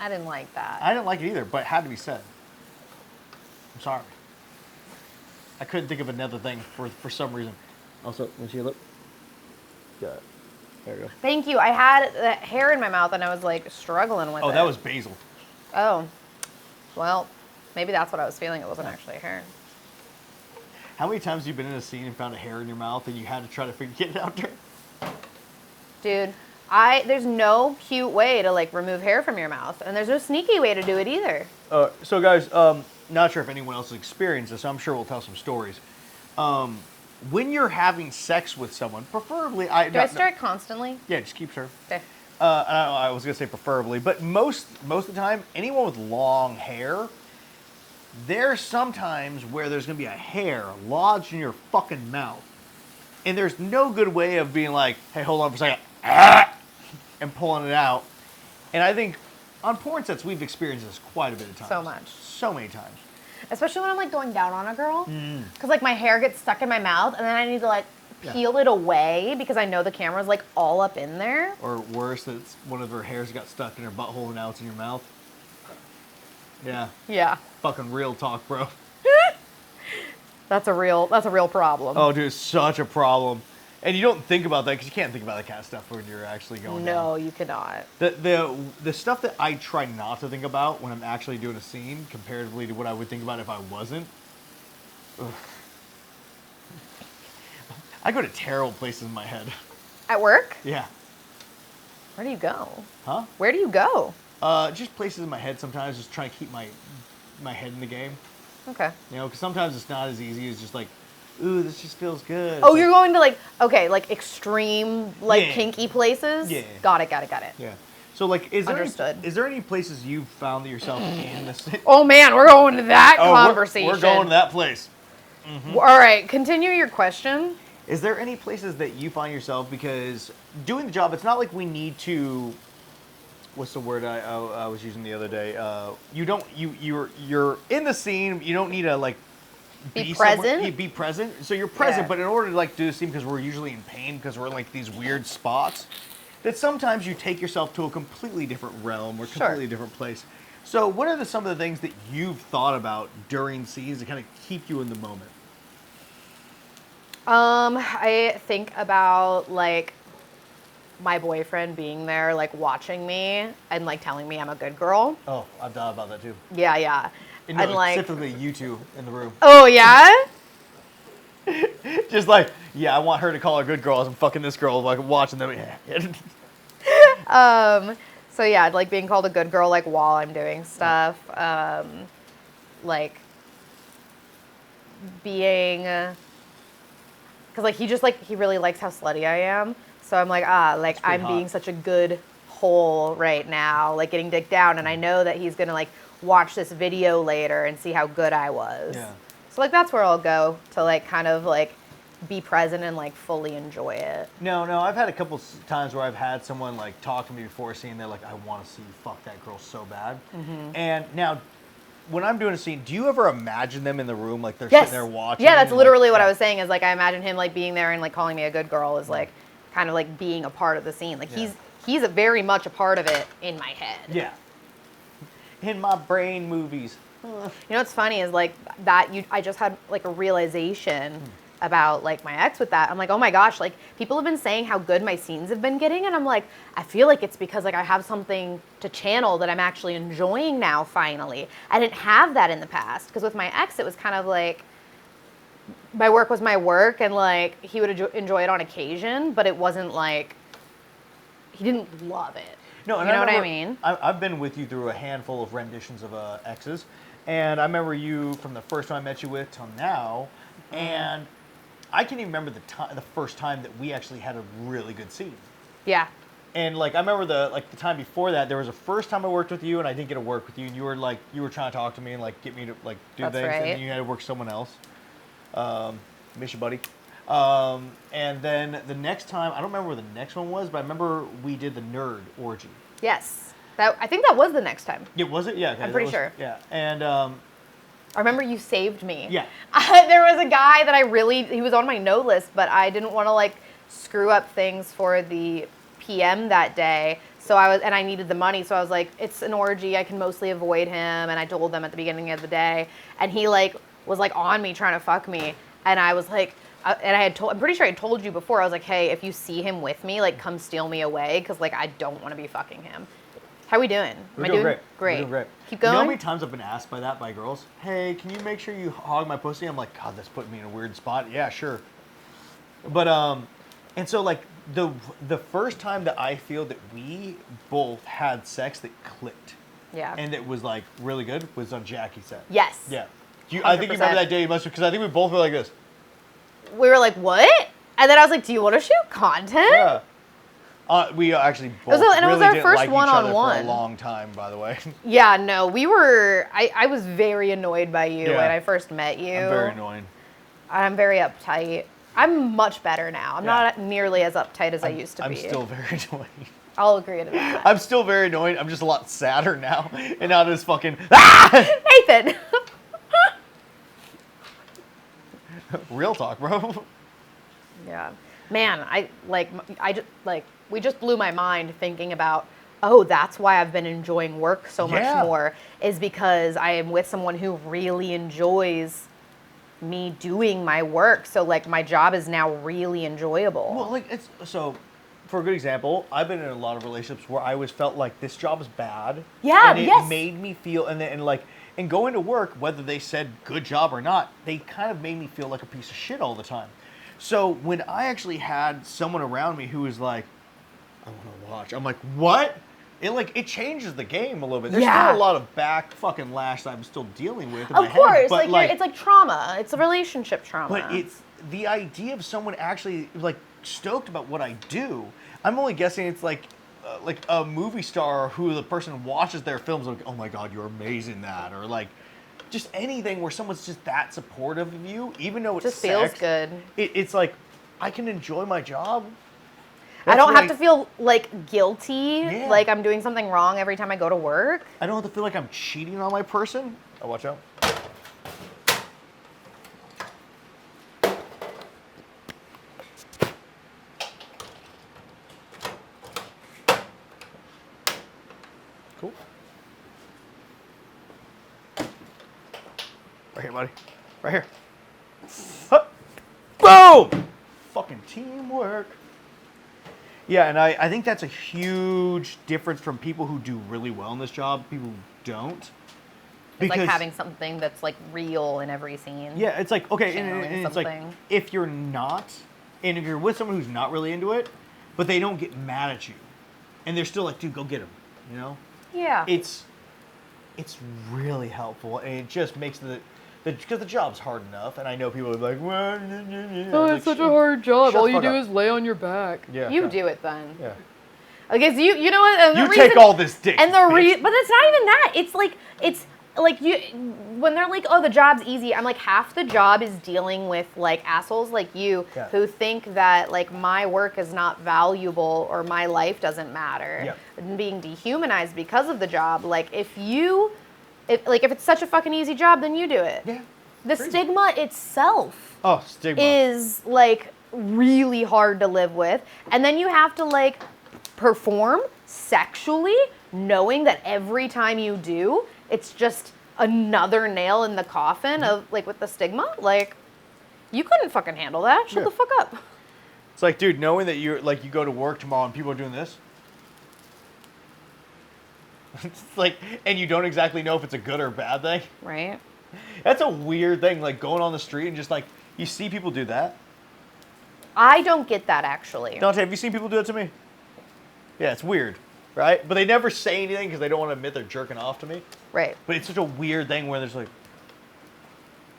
I didn't like that. I didn't like it either, but it had to be said. I'm sorry. I couldn't think of another thing for some reason. Also, want to see your lip? Got it. There you go. Thank you. I had that hair in my mouth and I was like struggling with it. Oh, that was basil. Oh. Well, maybe that's what I was feeling. It wasn't actually hair. How many times have you been in a scene and found a hair in your mouth and you had to try to get it out there? Dude, there's no cute way to like remove hair from your mouth, and there's no sneaky way to do it either. So guys, not sure if anyone else has experienced this. I'm sure we'll tell some stories. When you're having sex with someone, preferably, Do I stir it constantly? Yeah, just keep stirring. Okay. I was gonna say preferably, but most of the time, anyone with long hair, there's sometimes where there's gonna be a hair lodged in your fucking mouth, and there's no good way of being like, hey, hold on for a second, and pulling it out. And I think on porn sets we've experienced this quite a bit of times. So much. So many times. Especially when I'm like going down on a girl, because like my hair gets stuck in my mouth, and then I need to like peel it away because I know the camera's like all up in there. Or worse, that it's one of her hairs got stuck in her butthole and now it's in your mouth. Yeah. Yeah. Fucking real talk, bro. That's a real problem. Oh, dude, it's such a problem. And you don't think about that because you can't think about that kind of stuff when you're actually going down. No, you cannot. The stuff that I try not to think about when I'm actually doing a scene, comparatively to what I would think about if I wasn't. Ugh. I go to terrible places in my head. At work? Yeah. Where do you go? Huh? Where do you go? Just places in my head sometimes, just trying to keep my head in the game. Okay. Because sometimes it's not as easy as just like, ooh, this just feels good. Oh, you're going to like extreme, like kinky places? Yeah. Got it. Yeah. So like, is Understood. there any places you've found that yourself in the city? Oh man, we're going to that conversation. We're going to that place. All right, continue your question. Is there any places that you find yourself, because doing the job, it's not like we need to, what's the word I was using the other day? You're in the scene, you don't need to like be present. Be present. So you're present, but in order to like do the scene, because we're usually in pain, because we're in like these weird spots, that sometimes you take yourself to a completely different realm or completely different place. So what are some of the things that you've thought about during scenes to kind of keep you in the moment? I think about like my boyfriend being there, like watching me and like telling me I'm a good girl. Oh, I've thought about that too. Yeah. And like specifically you two in the room. Oh yeah? Just like, yeah, I want her to call her good girl as I'm fucking this girl, like watching them. So yeah, like being called a good girl like while I'm doing stuff. Like being, cause like he really likes how slutty I am. So I'm like, I'm being such a good hole right now, like getting dicked down, and I know that he's gonna like watch this video later and see how good I was. Yeah. So like that's where I'll go to like kind of like be present and like fully enjoy it. No, I've had a couple times where I've had someone like talk to me before a scene. They're like, I want to see you fuck that girl so bad. And now, when I'm doing a scene, do you ever imagine them in the room, like they're sitting there watching? Yeah, that's and, literally like, what I was saying. Is like I imagine him like being there and like calling me a good girl is like kind of like being a part of the scene. Like he's a very much a part of it in my head. Yeah. In my brain movies. You know what's funny is like that I just had like a realization about like my ex with that. I'm like, oh my gosh, like people have been saying how good my scenes have been getting, and I'm like, I feel like it's because like I have something to channel that I'm actually enjoying now finally. I didn't have that in the past because with my ex it was kind of like my work was my work, and like he would enjoy it on occasion, but it wasn't like he didn't love it. No, and you know what I mean? I've been with you through a handful of renditions of exes, and I remember you from the first time I met you with till now, and I can even remember the first time that we actually had a really good scene. Yeah. And like I remember the time before that, there was a first time I worked with you, and I didn't get to work with you, and you were trying to talk to me and like get me to like do That's things, right. and then you had to work with someone else. Miss you, buddy. And then the next time, I don't remember where the next one was, but I remember we did the nerd orgy. Yes. I think that was the next time. Yeah, was it? Yeah. Okay, I'm pretty sure. Yeah, and I remember you saved me. yeah. There was a guy that he was on my no list, but I didn't want to like screw up things for the PM that day. So I needed the money. So I was like, it's an orgy. I can mostly avoid him. And I told them at the beginning of the day, and he like was like on me trying to fuck me. And I was like, I'm pretty sure I told you before, I was like, hey, if you see him with me, like come steal me away. Cause like, I don't want to be fucking him. How we doing? We're doing great. Great. We're doing great. Keep going. You know how many times I've been asked by girls, hey, can you make sure you hog my pussy? I'm like, God, that's putting me in a weird spot. Yeah, sure. But, and so like the first time that I feel that we both had sex that clicked. Yeah. And it was like really good was on Jackie's set. Yes. Yeah. I think you remember that day, you must, because I think we both were like this. We were like, what? And then I was like, do you want to shoot content? Yeah. We actually both and it was really our didn't first like each other for one-on-one. a long time, by the way. Yeah, no, I was very annoyed by you Yeah. when I first met you. I'm very annoying. I'm very uptight. I'm much better now. I'm not nearly as uptight as I used to be. I'm still very annoying. I'll agree to that. I'm still very annoying. I'm just a lot sadder now. And not as fucking, ah! Nathan! Real talk, bro. Yeah. Man, we just blew my mind thinking about, oh, that's why I've been enjoying work so much more, is because I am with someone who really enjoys me doing my work. So like my job is now really enjoyable. Well, like so for a good example, I've been in a lot of relationships where I always felt like this job is bad. Yeah, and it made me feel and going to work, whether they said good job or not, they kind of made me feel like a piece of shit all the time. So when I actually had someone around me who was like, I want to watch, I'm like, what? It changes the game a little bit. There's still a lot of back fucking lash that I'm still dealing with in my head. Of course, but it's like trauma. It's a relationship trauma. But it's the idea of someone actually like stoked about what I do. I'm only guessing it's like a movie star who the person watches their films like, oh my God, you're amazing in that, or like just anything where someone's just that supportive of you, even though it's just sex, feels good. It's like I can enjoy my job. I don't have to feel like guilty, like I'm doing something wrong every time I go to work. I don't have to feel like I'm cheating on my person. Oh, watch out. Cool. Right here, buddy. Right here. Huh. Boom! Fucking teamwork. Yeah, and I think that's a huge difference from people who do really well in this job, people who don't. It's like having something that's like real in every scene. Yeah, it's like, okay, and it's like, if you're not, and if you're with someone who's not really into it, but they don't get mad at you, and they're still like, dude, go get him, you know? Yeah. It's really helpful, and it just makes because the job's hard enough, and I know people are like, well, oh, it's such a hard job. All you do is lay on your back. Yeah. You do it then. Yeah. I guess you know what? You take all this dick. And but it's not even that. It's like you when they're like, oh, the job's easy. I'm like, half the job is dealing with like assholes like you who think that like my work is not valuable or my life doesn't matter and being dehumanized because of the job. Like if you if it's such a fucking easy job, then you do it. Yeah. The Crazy. stigma itself Oh, stigma. is like really hard to live with. And then you have to like perform sexually, knowing that every time you do, it's just another nail in the coffin of like with the stigma. Like, you couldn't fucking handle that. Shut Yeah. the fuck up. It's like, dude, knowing that you go to work tomorrow and people are doing this. It's like, and you don't exactly know if it's a good or bad thing. Right? That's a weird thing, like going on the street and just like, you see people do that. I don't get that actually. Dante, have you seen people do it to me? Yeah, it's weird, right? But they never say anything because they don't want to admit they're jerking off to me. Right. But it's such a weird thing where there's like,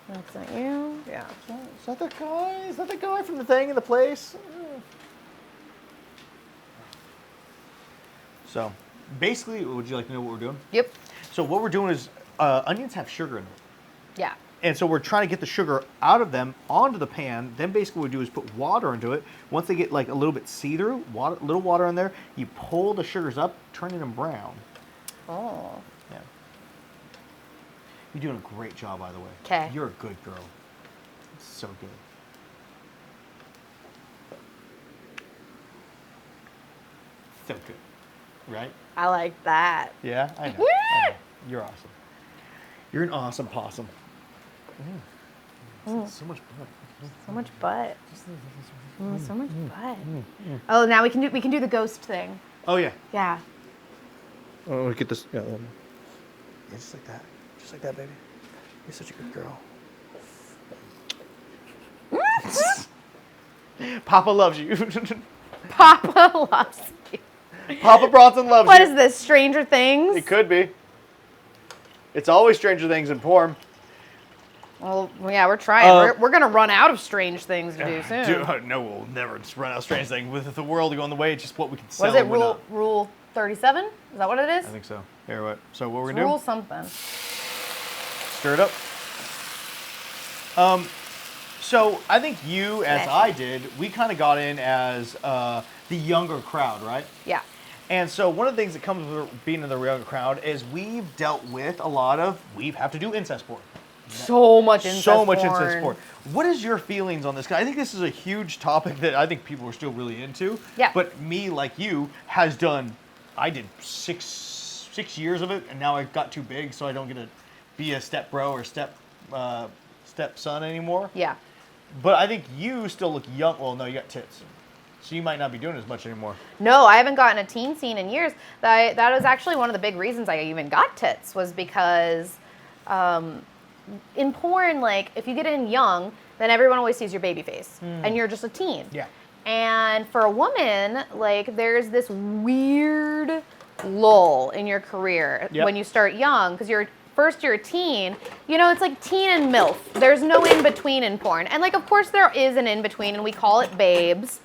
That's not you. yeah, is that the guy? Is that the guy from the thing in the place? So, basically, would you like to know what we're doing? Yep. So what we're doing is, onions have sugar in them. Yeah. And so we're trying to get the sugar out of them onto the pan. Then basically what we do is put water into it. Once they get like a little bit see-through, little water in there, you pull the sugars up, turning them brown. Oh. Yeah. You're doing a great job, by the way. 'Kay. You're a good girl. It's so good. So good. Right? I like that. Yeah, I know. Woo! I know. You're awesome. You're an awesome possum. So much butt. So much butt. So much butt. Oh, now we can do the ghost thing. Oh yeah. Yeah. Oh, get this. Yeah, just like that. Just like that, baby. You're such a good girl. Papa loves you. Papa loves you. Papa Bronson loves What you. is this? Stranger Things? It could be. It's always Stranger Things in porn. Well, yeah, we're trying. We're gonna run out of strange things to do soon. No, we'll never just run out of Strange Things. With the world going the way, it's just what we can sell. What is it? and whatnot. Rule 37? Is that what it is? I think so. Here, what? So what we're It's gonna rule do? something. Stir it up. So I think you, as I did, we kind of got in as the younger crowd, right? Yeah. And so one of the things that comes with being in the younger crowd is we've dealt with a lot of, we have to do incest porn. So much incest porn. What is your feelings on this? 'Cause I think this is a huge topic that I think people are still really into. Yeah. But me, like you, has done, I did six years of it, and now I got too big, so I don't get to be a step bro or step son anymore. Yeah. But I think you still look young. Well, no, you got tits. So you might not be doing as much anymore. No, I haven't gotten a teen scene in years. That was actually one of the big reasons I even got tits, was because in porn, like, if you get in young, then everyone always sees your baby face, and you're just a teen. Yeah. And for a woman, like, there's this weird lull in your career when you start young, because you're a teen. You know, it's like teen and MILF. There's no in between in porn, and like, of course, there is an in between, and we call it babes.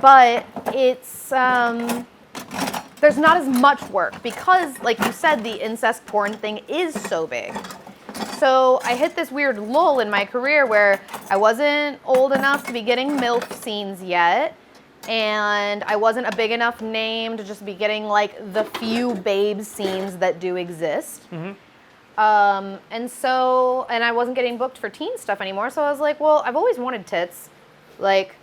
But it's, there's not as much work because, like you said, the incest porn thing is so big. So I hit this weird lull in my career where I wasn't old enough to be getting MILF scenes yet, and I wasn't a big enough name to just be getting, like, the few babe scenes that do exist. And I wasn't getting booked for teen stuff anymore, so I was like, well, I've always wanted tits. Like,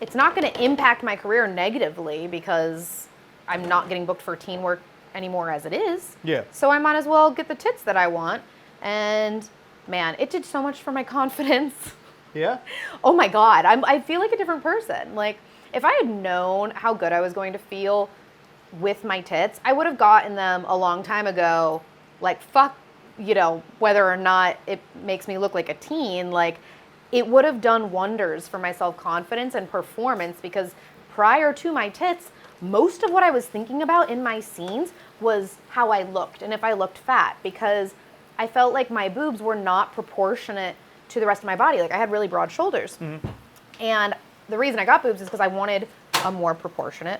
it's not going to impact my career negatively because I'm not getting booked for teen work anymore as it is. Yeah. So I might as well get the tits that I want. And man, it did so much for my confidence. Yeah? Oh my God, I feel like a different person. Like, if I had known how good I was going to feel with my tits, I would have gotten them a long time ago. Like, fuck, you know, whether or not it makes me look like a teen, like, it would have done wonders for my self-confidence and performance, because prior to my tits, most of what I was thinking about in my scenes was how I looked and if I looked fat, because I felt like my boobs were not proportionate to the rest of my body. Like, I had really broad shoulders. And the reason I got boobs is because I wanted a more proportionate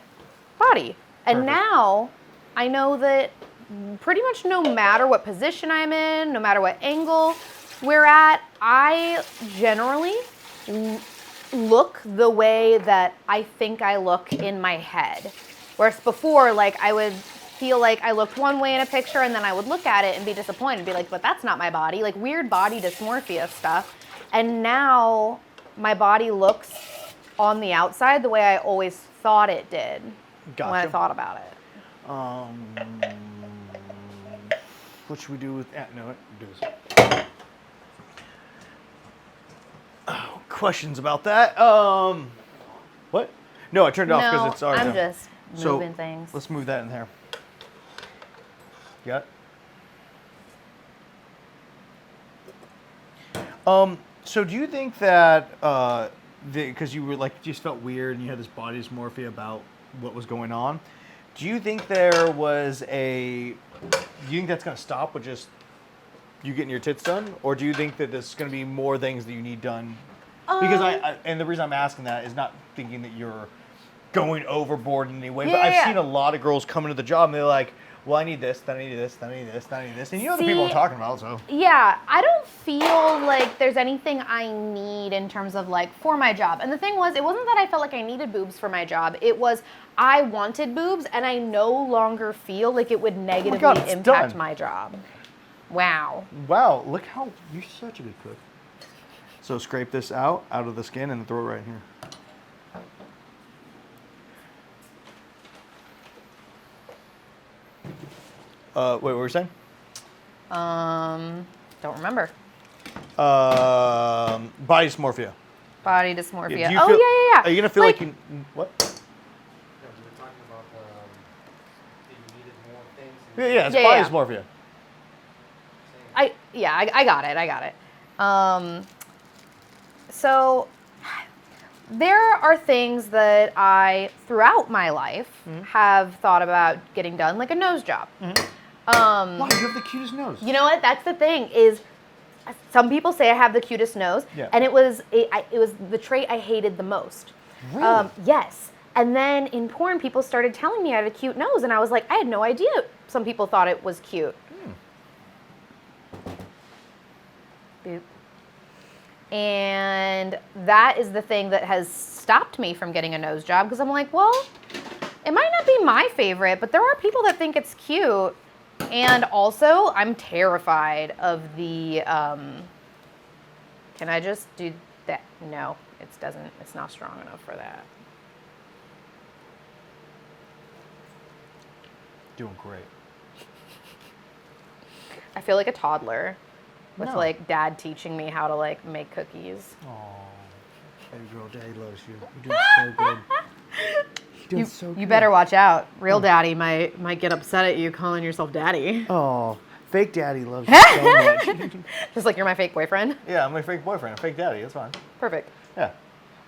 body. And now I know that pretty much no matter what position I'm in, no matter what angle we're at, I generally look the way that I think I look in my head. Whereas before, like, I would feel like I looked one way in a picture and then I would look at it and be disappointed and be like, but that's not my body. Like weird body dysmorphia stuff. And now my body looks on the outside the way I always thought it did when I thought about it. What should we do with that? No, do this. Oh, questions about that? What? No, I turned it off because it's already I'm just moving things. Let's move that in there. Got it? So do you think that because you were like just felt weird and you had this body dysmorphia about what was going on, do you think there was do you think that's going to stop with just you getting your tits done, or do you think that there's going to be more things that you need done? Because and the reason I'm asking that is not thinking that you're going overboard in any way, but I've seen a lot of girls come into the job and they're like, well, I need this, then I need this, then I need this, then I need this. And you know the people I'm talking about, so. Yeah, I don't feel like there's anything I need in terms of like for my job. And the thing was, it wasn't that I felt like I needed boobs for my job. It was I wanted boobs and I no longer feel like it would negatively impact my job. Wow. Wow, look how, you're such a good cook. So scrape this out of the skin and throw it right here. Wait, what were you saying? Don't remember. Body dysmorphia. Body dysmorphia. Yeah, yeah. Are you gonna feel like you, what? No, we were talking about that you needed more things. Yeah, it's body dysmorphia. I got it. So there are things that I, throughout my life, have thought about getting done, like a nose job. Wow, you have the cutest nose. You know what? That's the thing is, some people say I have the cutest nose, and it was the trait I hated the most. Really? Yes. And then in porn, people started telling me I had a cute nose, and I was like, I had no idea some people thought it was cute. Boop. And that is the thing that has stopped me from getting a nose job, because I'm like, well, it might not be my favorite, but there are people that think it's cute. And also, I'm terrified of the, can I just do that? No, it's not strong enough for that. Doing great. I feel like a toddler with like dad teaching me how to like make cookies. Oh, baby girl, daddy loves you. You're doing so good. You're doing so good. You better watch out. Real daddy might get upset at you calling yourself daddy. Oh, fake daddy loves you so much. Just like you're my fake boyfriend? Yeah, I'm my fake boyfriend. I'm fake daddy. That's fine. Perfect. Yeah.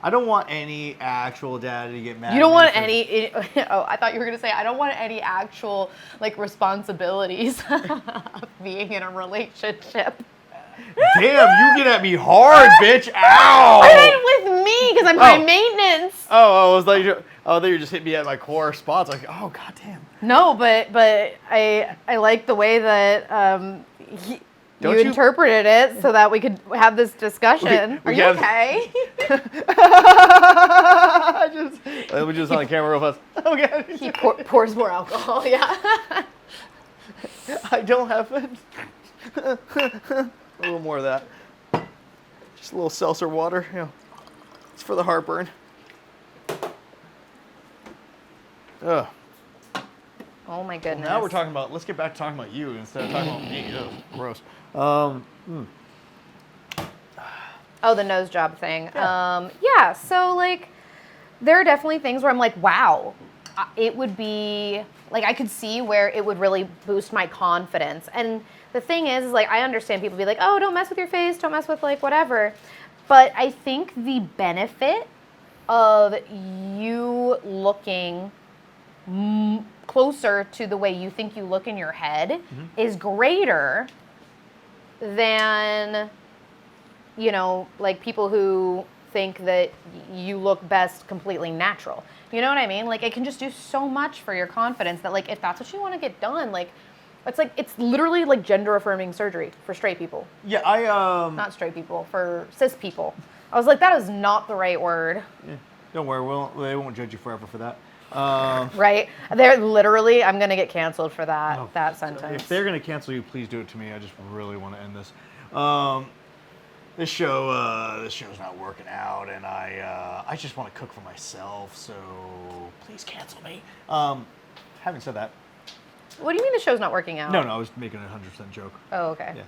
I don't want any actual daddy to get mad. You don't want any, oh, I thought you were going to say, I don't want any actual, like, responsibilities of being in a relationship. Damn, you get at me hard, bitch. Ow! I mean with me, because I'm high maintenance. I was like, they were just hitting me at my core spots. Like, oh, goddamn. No, but I like the way that you interpreted it so that we could have this discussion. Are you okay? Let me just on the camera real fast. Okay. He pours more alcohol, yeah. I don't have it. A little more of that. Just a little seltzer water. You know, it's for the heartburn. Ugh. Oh my goodness. Now we're talking about, let's get back to talking about you instead of talking about me. Ugh, gross. Oh, the nose job thing. Yeah, so like, there are definitely things where I'm like, wow, it would be, like I could see where it would really boost my confidence. And the thing is like, I understand people be like, oh, don't mess with your face, don't mess with like whatever. But I think the benefit of you looking closer to the way you think you look in your head is greater than, you know, like people who think that you look best completely natural. You know what I mean? Like it can just do so much for your confidence that like if that's what you want to get done, like it's literally like gender affirming surgery for straight people. Yeah, not straight people, for cis people. I was like, that is not the right word. Yeah, don't worry, they won't judge you forever for that. Right? They're literally, I'm going to get canceled for that sentence. If they're gonna cancel you, please do it to me. I just really want to end this. This show's not working out, and I just want to cook for myself. So please cancel me. Having said that, What do you mean the show's not working out? no, I was making a 100% joke. Oh, okay. Yeah,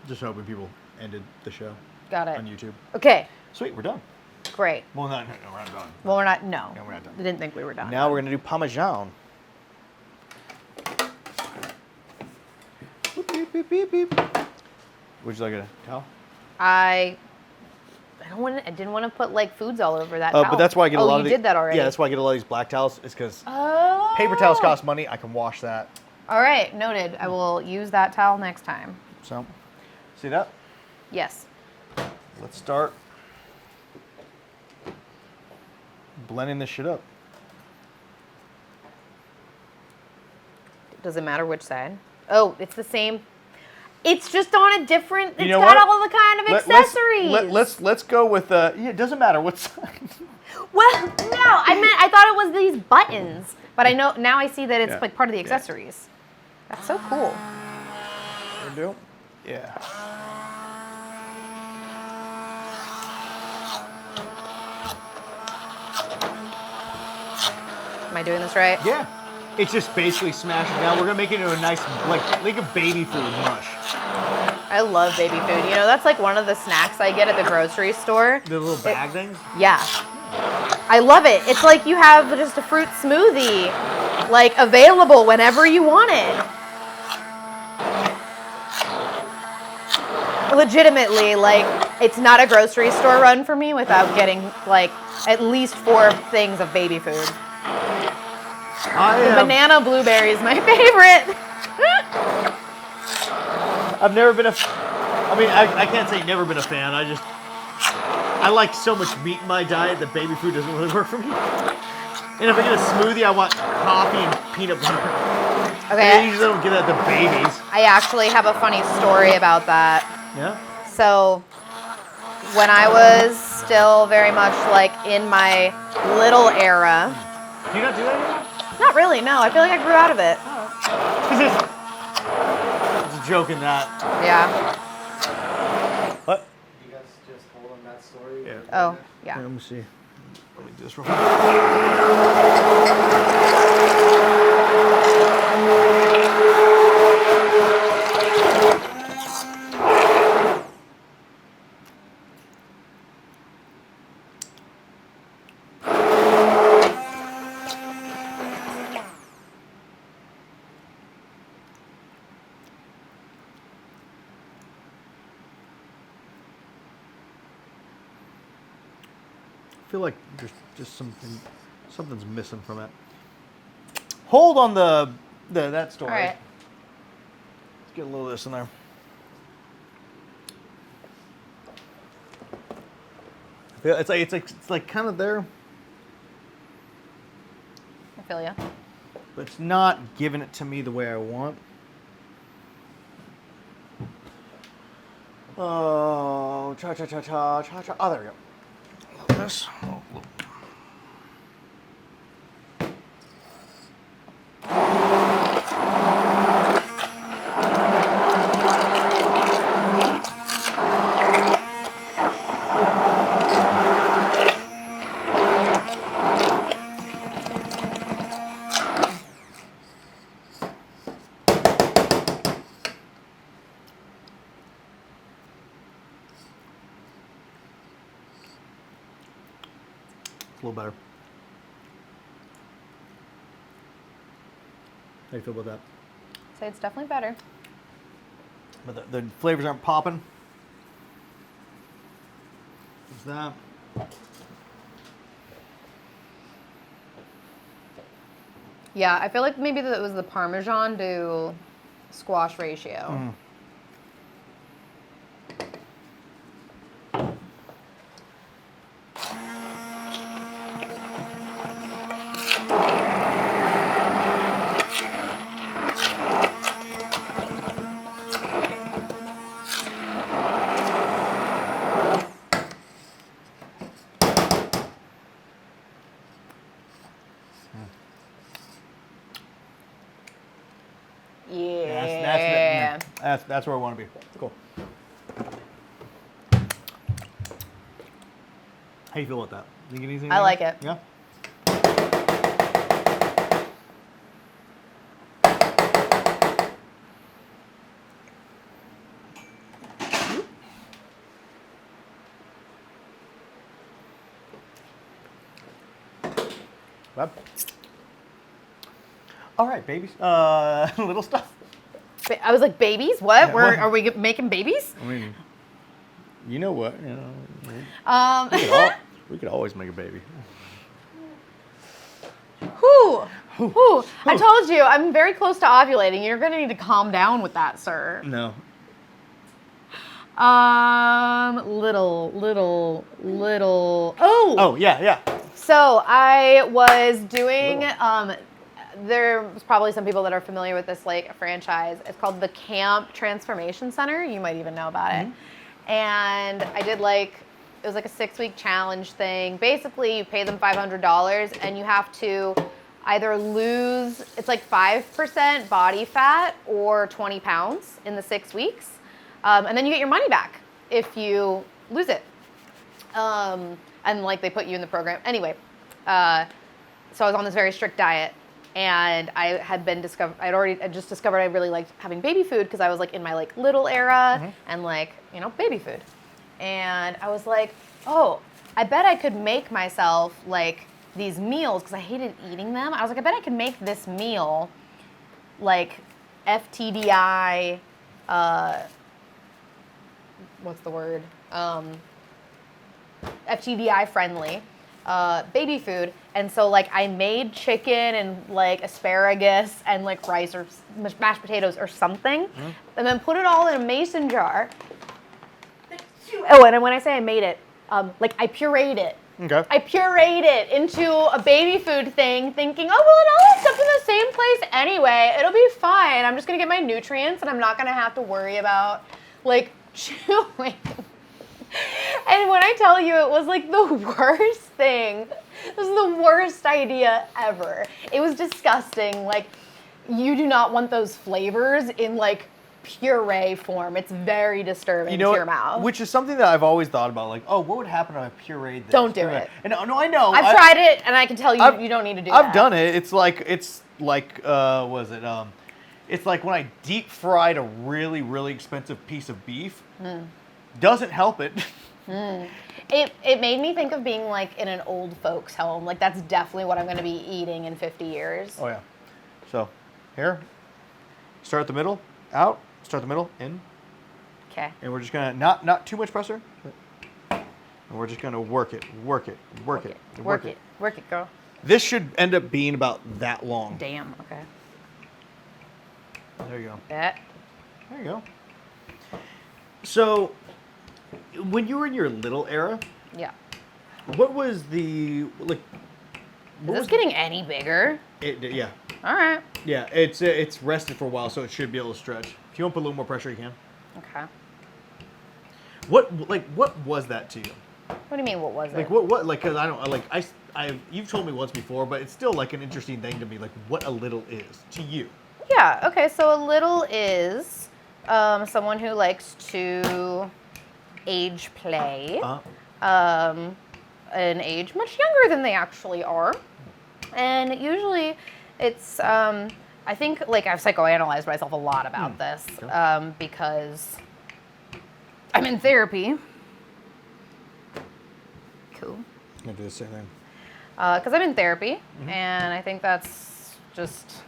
just hoping people ended the show Got it. on YouTube. Okay, Sweet, we're done. great. Well, no, we're not done. Well, we're not, no. No, we're not done. I didn't think we were done. Now we're gonna do Parmesan. Beep, beep, beep, beep, beep. Would you like a towel? I didn't want to put like foods all over that towel. But that's why I get a lot of you did that already. Yeah, that's why I get a lot of these black towels. It's because Oh. paper towels cost money. I can wash that. All right, noted. I will use that towel next time. So, see that? Yes. Let's start blending this shit up. Does it matter which side? Oh, it's the same. It's just on a different. It's You know got what? all the kind of accessories. Let's go with yeah. It doesn't matter what side. Well, no, I thought it was these buttons, but I know now I see that it's Yeah. like part of the accessories. That's so cool. We do. Yeah. Am I doing this right? Yeah. It's just basically smashing down. We're gonna make it into a nice like a baby food mush. I love baby food. You know, that's like one of the snacks I get at the grocery store. The little bag things. Yeah. I love it. It's like you have just a fruit smoothie, like available whenever you want it. Legitimately, like, it's not a grocery store run for me without getting like at least 4 things of baby food. The banana blueberry is my favorite. I've never been I can't say never been a fan. I like so much meat in my diet that baby food doesn't really work for me. And if I get a smoothie, I want coffee and peanut butter. Okay. I usually don't get that to babies. I actually have a funny story about that. Yeah? So, when I was still very much like in my little era, Do you not do that anymore? not really, no, I feel like I grew out of it. Just joking that. Yeah. What? You guys just told them that story? Yeah. Oh, yeah. Let me see. Let me do this real quick. I feel like there's just something's missing from it. Hold on that story. All right. Let's get a little of this in there. I feel it's like kind of there, I feel ya. but it's not giving it to me the way I want. Oh, cha cha cha cha cha cha. Oh, there we go. This. Oh, look. A little better. How do you feel about that? So it's definitely better. But the flavors aren't popping. There's that. Yeah, I feel like maybe that was the Parmesan to squash ratio. That's where I want to be. Cool. How you feel about that? Think anything? I like it. Yeah. Well, all right, babies. Little stuff. I was like, babies? What? Yeah, We're, what? are we making babies? I mean, you know what? You know, we could always make a baby. Whew. Whew. I told you, I'm very close to ovulating. You're going to need to calm down with that, sir. No. Little. Oh! Oh, yeah. So I was doing, there's probably some people that are familiar with this like franchise. It's called the Camp Transformation Center. You might even know about it. And I did it was like a 6-week challenge thing. Basically, you pay them $500 and you have to either lose, it's like 5% body fat or 20 pounds in the 6 weeks. And then you get your money back if you lose it. And like they put you in the program. Anyway, so I was on this very strict diet, and I had I just discovered I really liked having baby food because I was like in my like little era and like, you know, baby food. And I was like, oh, I bet I could make myself like these meals because I hated eating them. I was like, I bet I could make this meal like FTDI, what's the word? FTDI friendly baby food. And so like I made chicken and like asparagus and like rice or mashed potatoes or something, and then put it all in a mason jar. Oh, and when I say I made it, like I pureed it. Okay. I pureed it into a baby food thing, thinking, oh, well, it all ends up in the same place anyway. It'll be fine. I'm just going to get my nutrients, and I'm not going to have to worry about, like, chewing. And when I tell you, it was, like, the worst thing. It was the worst idea ever. It was disgusting. Like, you do not want those flavors in, like, puree form. It's very disturbing to your mouth. Which is something that I've always thought about. Like, oh, what would happen if I pureed this? Don't do it. And no, I know. I've tried it, and I can tell you, you don't need to do that. I've done it. It's like what is it? It's like when I deep fried a really, really expensive piece of beef. Doesn't help it. It made me think of being like in an old folks home. Like that's definitely what I'm going to be eating in 50 years. Oh yeah. So here, start at the middle, out. Start the middle, in. Okay. And we're just gonna not too much pressure. And we're just gonna work it, work it, girl. This should end up being about that long. Damn. Okay. There you go. That. There you go. So, when you were in your little era, Yeah. what was the like? Is this getting any bigger? Yeah. All right. Yeah, it's rested for a while, so it should be able to stretch. If you want to put a little more pressure, you can. Okay. What was that to you? What do you mean? What was it? Like what like because I don't like I you've told me once before, but it's still like an interesting thing to me. Like what a little is to you. Yeah. Okay. So a little is someone who likes to age play. An age much younger than they actually are, and usually it's I think like I've psychoanalyzed myself a lot about this because I'm in therapy. Cool. I'm gonna do the same thing. Because I'm in therapy, and I think that's just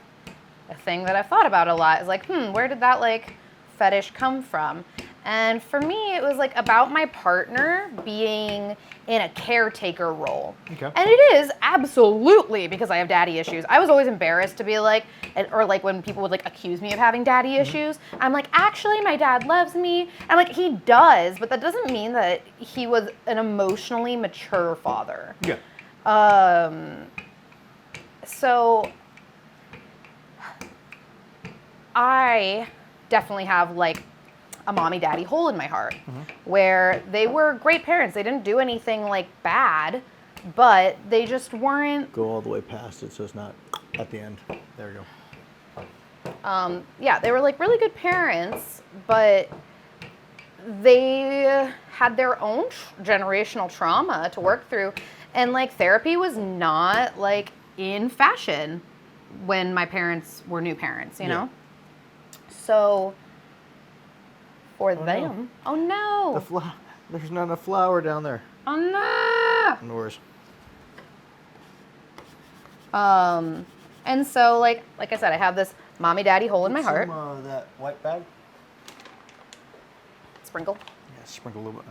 a thing that I've thought about a lot. Is like, where did that like fetish come from? And for me, it was like about my partner being in a caretaker role. Okay. And it is absolutely because I have daddy issues. I was always embarrassed to be like, or like when people would like accuse me of having daddy issues, I'm like, actually, my dad loves me. And like, he does, but that doesn't mean that he was an emotionally mature father. Yeah. So I definitely have like a mommy daddy hole in my heart where they were great parents. They didn't do anything like bad, but they just weren't. Go all the way past it so it's not at the end. There we go. yeah, they were like really good parents, but they had their own generational trauma to work through, and like therapy was not like in fashion when my parents were new parents, you know? So for them, oh no. There's not enough flour down there. Oh no. No worries. And so like I said, I have this mommy daddy hole in my heart. That white bag. Sprinkle. Yeah, sprinkle a little bit.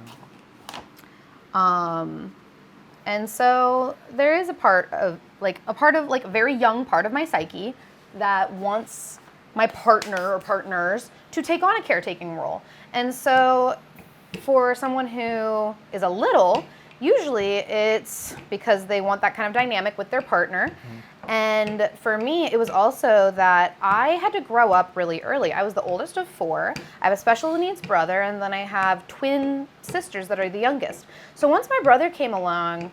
And so there is a part of a very young part of my psyche that wants my partner or partners to take on a caretaking role. And so for someone who is a little, usually it's because they want that kind of dynamic with their partner. And for me, it was also that I had to grow up really early. I was the oldest of 4. I have a special needs brother, and then I have twin sisters that are the youngest. So once my brother came along,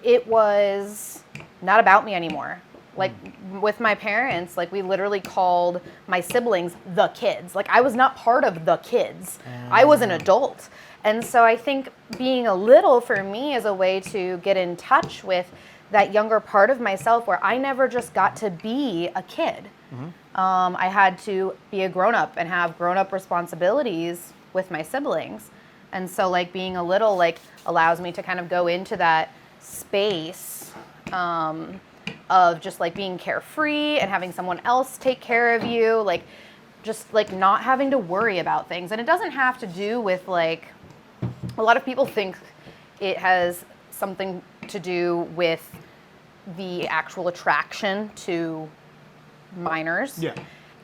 it was not about me anymore. Like with my parents, like we literally called my siblings the kids. Like I was not part of the kids. I was an adult. And so I think being a little for me is a way to get in touch with that younger part of myself where I never just got to be a kid. I had to be a grown-up and have grown-up responsibilities with my siblings. And so like being a little like allows me to kind of go into that space of just like being carefree and having someone else take care of you, like just like not having to worry about things. And it doesn't have to do with like, a lot of people think it has something to do with the actual attraction to minors. Yeah.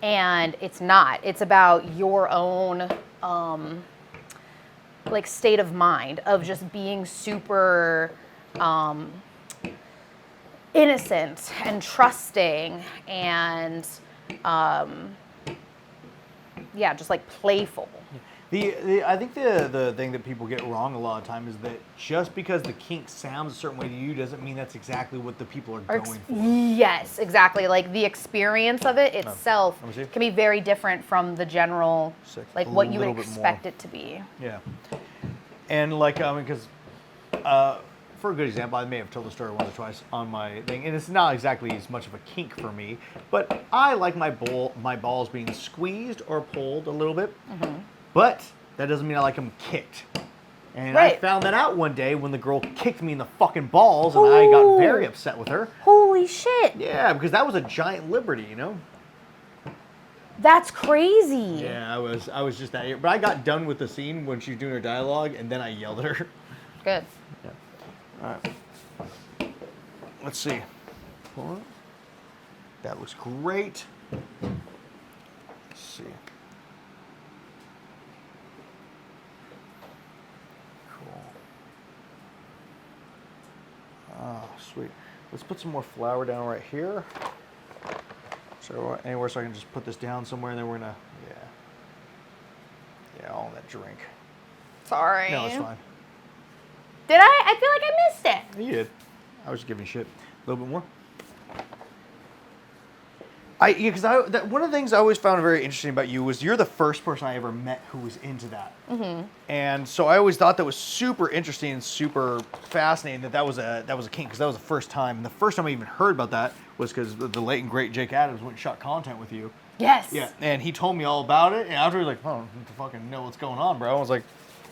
And it's not. It's about your own like state of mind of just being super innocent and trusting and yeah, just like playful. I think the thing that people get wrong a lot of time is that just because the kink sounds a certain way to you doesn't mean that's exactly what the people are going for. Yes, exactly. Like the experience of it itself can be very different from the general, like what you would expect it to be. Yeah. And like, because for a good example, I may have told the story once or twice on my thing, and it's not exactly as much of a kink for me, but I like my balls being squeezed or pulled a little bit. But that doesn't mean I like them kicked. And I found that out one day when the girl kicked me in the fucking balls, and I got very upset with her. Holy shit. Yeah, because that was a giant liberty, you know? That's crazy. Yeah, I was just that. But I got done with the scene when she was doing her dialogue, and then I yelled at her. Good. Yeah. All right. Let's see. That looks great. Let's see. Oh, sweet. Let's put some more flour down right here. So anywhere so I can just put this down somewhere and then we're gonna, yeah, all in that drink. Sorry. No, it's fine. Did I? I feel like I missed it. You did. I was just giving you shit. A little bit more. Because one of the things I always found very interesting about you was you're the first person I ever met who was into that. And so I always thought that was super interesting and super fascinating that was a kink, because that was the first time. And the first time I even heard about that was because the late and great Jake Adams went and shot content with you. Yes. Yeah, and he told me all about it. And after he was like, oh, I don't fucking know what's going on, bro. I was like,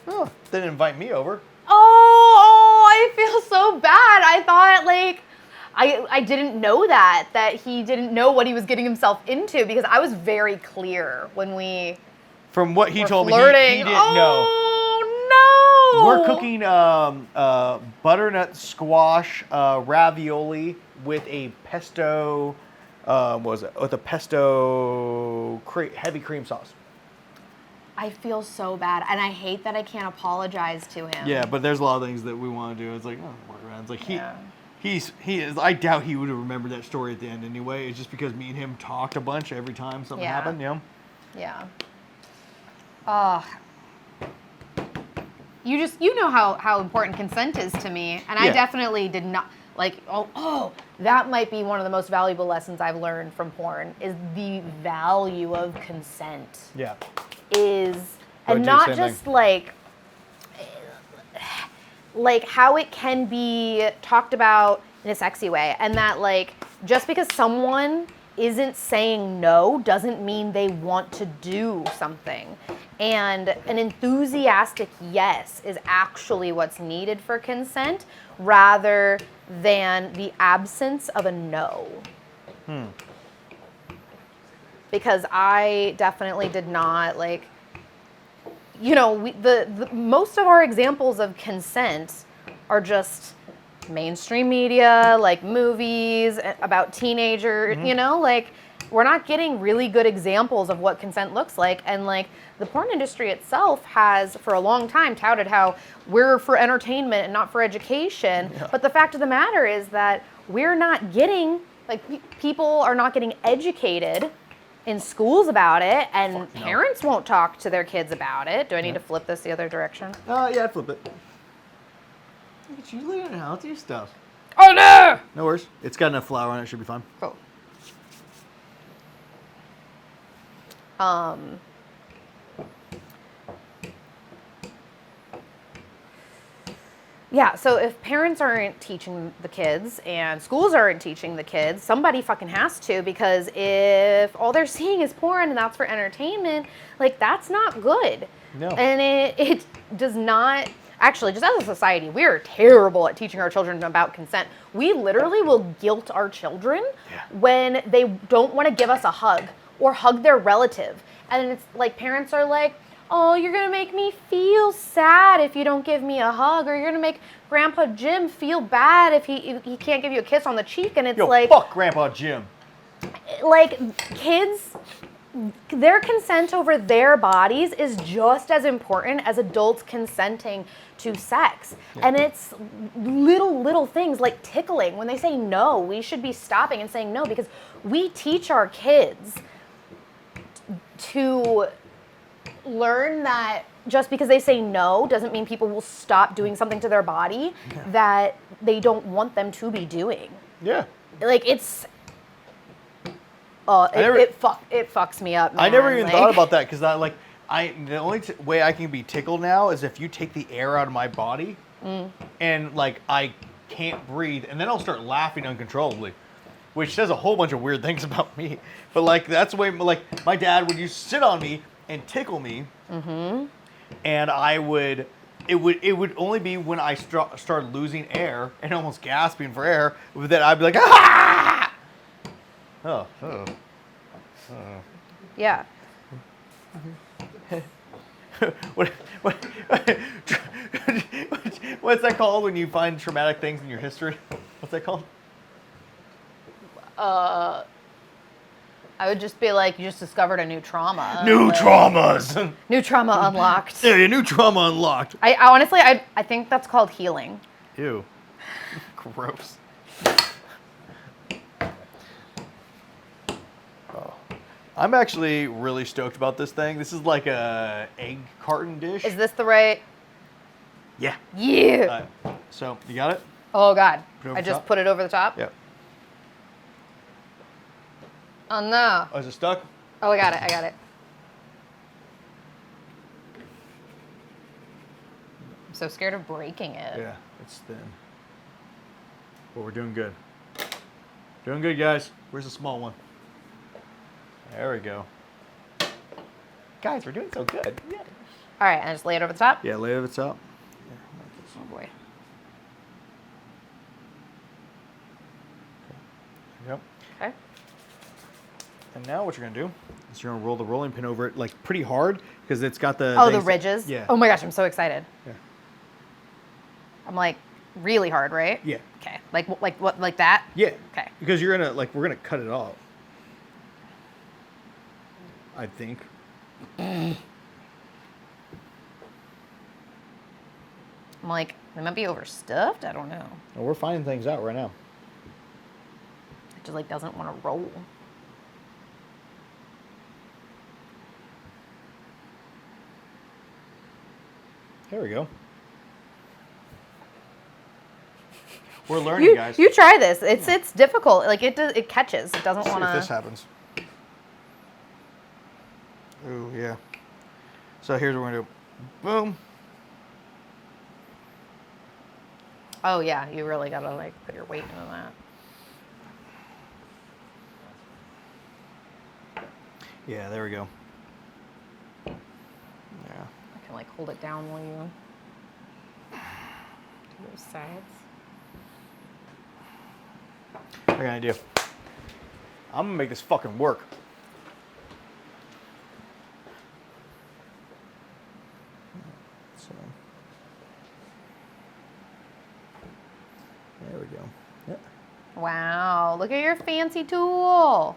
oh, they didn't invite me over. Oh, I feel so bad. I thought like I didn't know that he didn't know what he was getting himself into, because I was very clear when we From what he told flirting. me, he didn't know. Oh no! We're cooking butternut squash ravioli with a pesto. What was it? With a pesto heavy cream sauce. I feel so bad, and I hate that I can't apologize to him. Yeah, but there's a lot of things that we want to do. It's like workarounds. Like he is. I doubt he would have remembered that story at the end anyway. It's just because me and him talked a bunch every time something happened. You know. Yeah. You know how important consent is to me, and I definitely did not. Like, that might be one of the most valuable lessons I've learned from porn is the value of consent. Yeah. And not just like how it can be talked about in a sexy way, and that like just because someone isn't saying no doesn't mean they want to do something. And an enthusiastic yes is actually what's needed for consent rather than the absence of a no. Because I definitely did not like, the most of our examples of consent are just mainstream media, like movies about teenagers, like we're not getting really good examples of what consent looks like. And like the porn industry itself has for a long time touted how we're for entertainment and not for education. Yeah. But the fact of the matter is that we're not getting, like people are not getting educated in schools about it, and parents won't talk to their kids about it. Do I need to flip this the other direction? Yeah, flip it. Look at you learning how to do stuff. Oh no! No worries. It's got enough flour on it. It should be fine. Cool. Yeah, so if parents aren't teaching the kids and schools aren't teaching the kids, somebody fucking has to, because if all they're seeing is porn and that's for entertainment, like that's not good. No. And it does not, actually, just as a society, we are terrible at teaching our children about consent. We literally will guilt our children when they don't want to give us a hug or hug their relative. And it's like parents are like, oh, you're going to make me feel sad if you don't give me a hug, or you're going to make Grandpa Jim feel bad if he can't give you a kiss on the cheek. And it's like, fuck Grandpa Jim. Like, kids, their consent over their bodies is just as important as adults consenting to sex. Yeah. And it's little things like tickling. When they say no, we should be stopping and saying no, because we teach our kids to learn that just because they say no doesn't mean people will stop doing something to their body that they don't want them to be doing. Yeah. Like it's it fucks me up, man. I never even thought about that, because the only way I can be tickled now is if you take the air out of my body and like I can't breathe, and then I'll start laughing uncontrollably, which says a whole bunch of weird things about me. But like that's the way like my dad would used to sit on me and tickle me, and it would only be when I started losing air and almost gasping for air that I'd be like, ah! Yeah. What's that called when you find traumatic things in your history? What's that called? I would just be like, you just discovered a new trauma. New traumas. New trauma unlocked. Yeah, new trauma unlocked. I honestly, I think that's called healing. Ew. Gross. Oh. I'm actually really stoked about this thing. This is like a egg carton dish. Is this the right? Yeah. Yeah. So, you got it? Oh, God. I just put it over the top? Yep. Oh, no. Oh, is it stuck? Oh, I got it. I'm so scared of breaking it. Yeah, it's thin. But we're doing good. Doing good, guys. Where's the small one? There we go. Guys, we're doing so good. Yeah. All right, and just lay it over the top? Yeah, lay it over the top. Oh, boy. Yep. Okay. And now what you're gonna do is you're gonna roll the rolling pin over it like pretty hard, because it's got the the ridges. Yeah. Oh my gosh, I'm so excited. Yeah. I'm like really hard, right? Yeah. Okay. Like what? Like that? Yeah. Okay. Because you're gonna we're gonna cut it off. I think. I'm like, it might be overstuffed. I don't know. Well, we're finding things out right now. It just like doesn't want to roll. There we go. We're learning, guys. You try this. It's difficult. Like it catches. It doesn't Let's want see if to. this happens. Ooh, yeah. So here's what we're gonna do. Boom. Oh yeah, you really gotta like put your weight into that. Yeah, there we go. Yeah. I can like hold it down while you do those sides. I got an idea. I'm gonna make this fucking work. So, there we go. Yep. Wow, look at your fancy tool.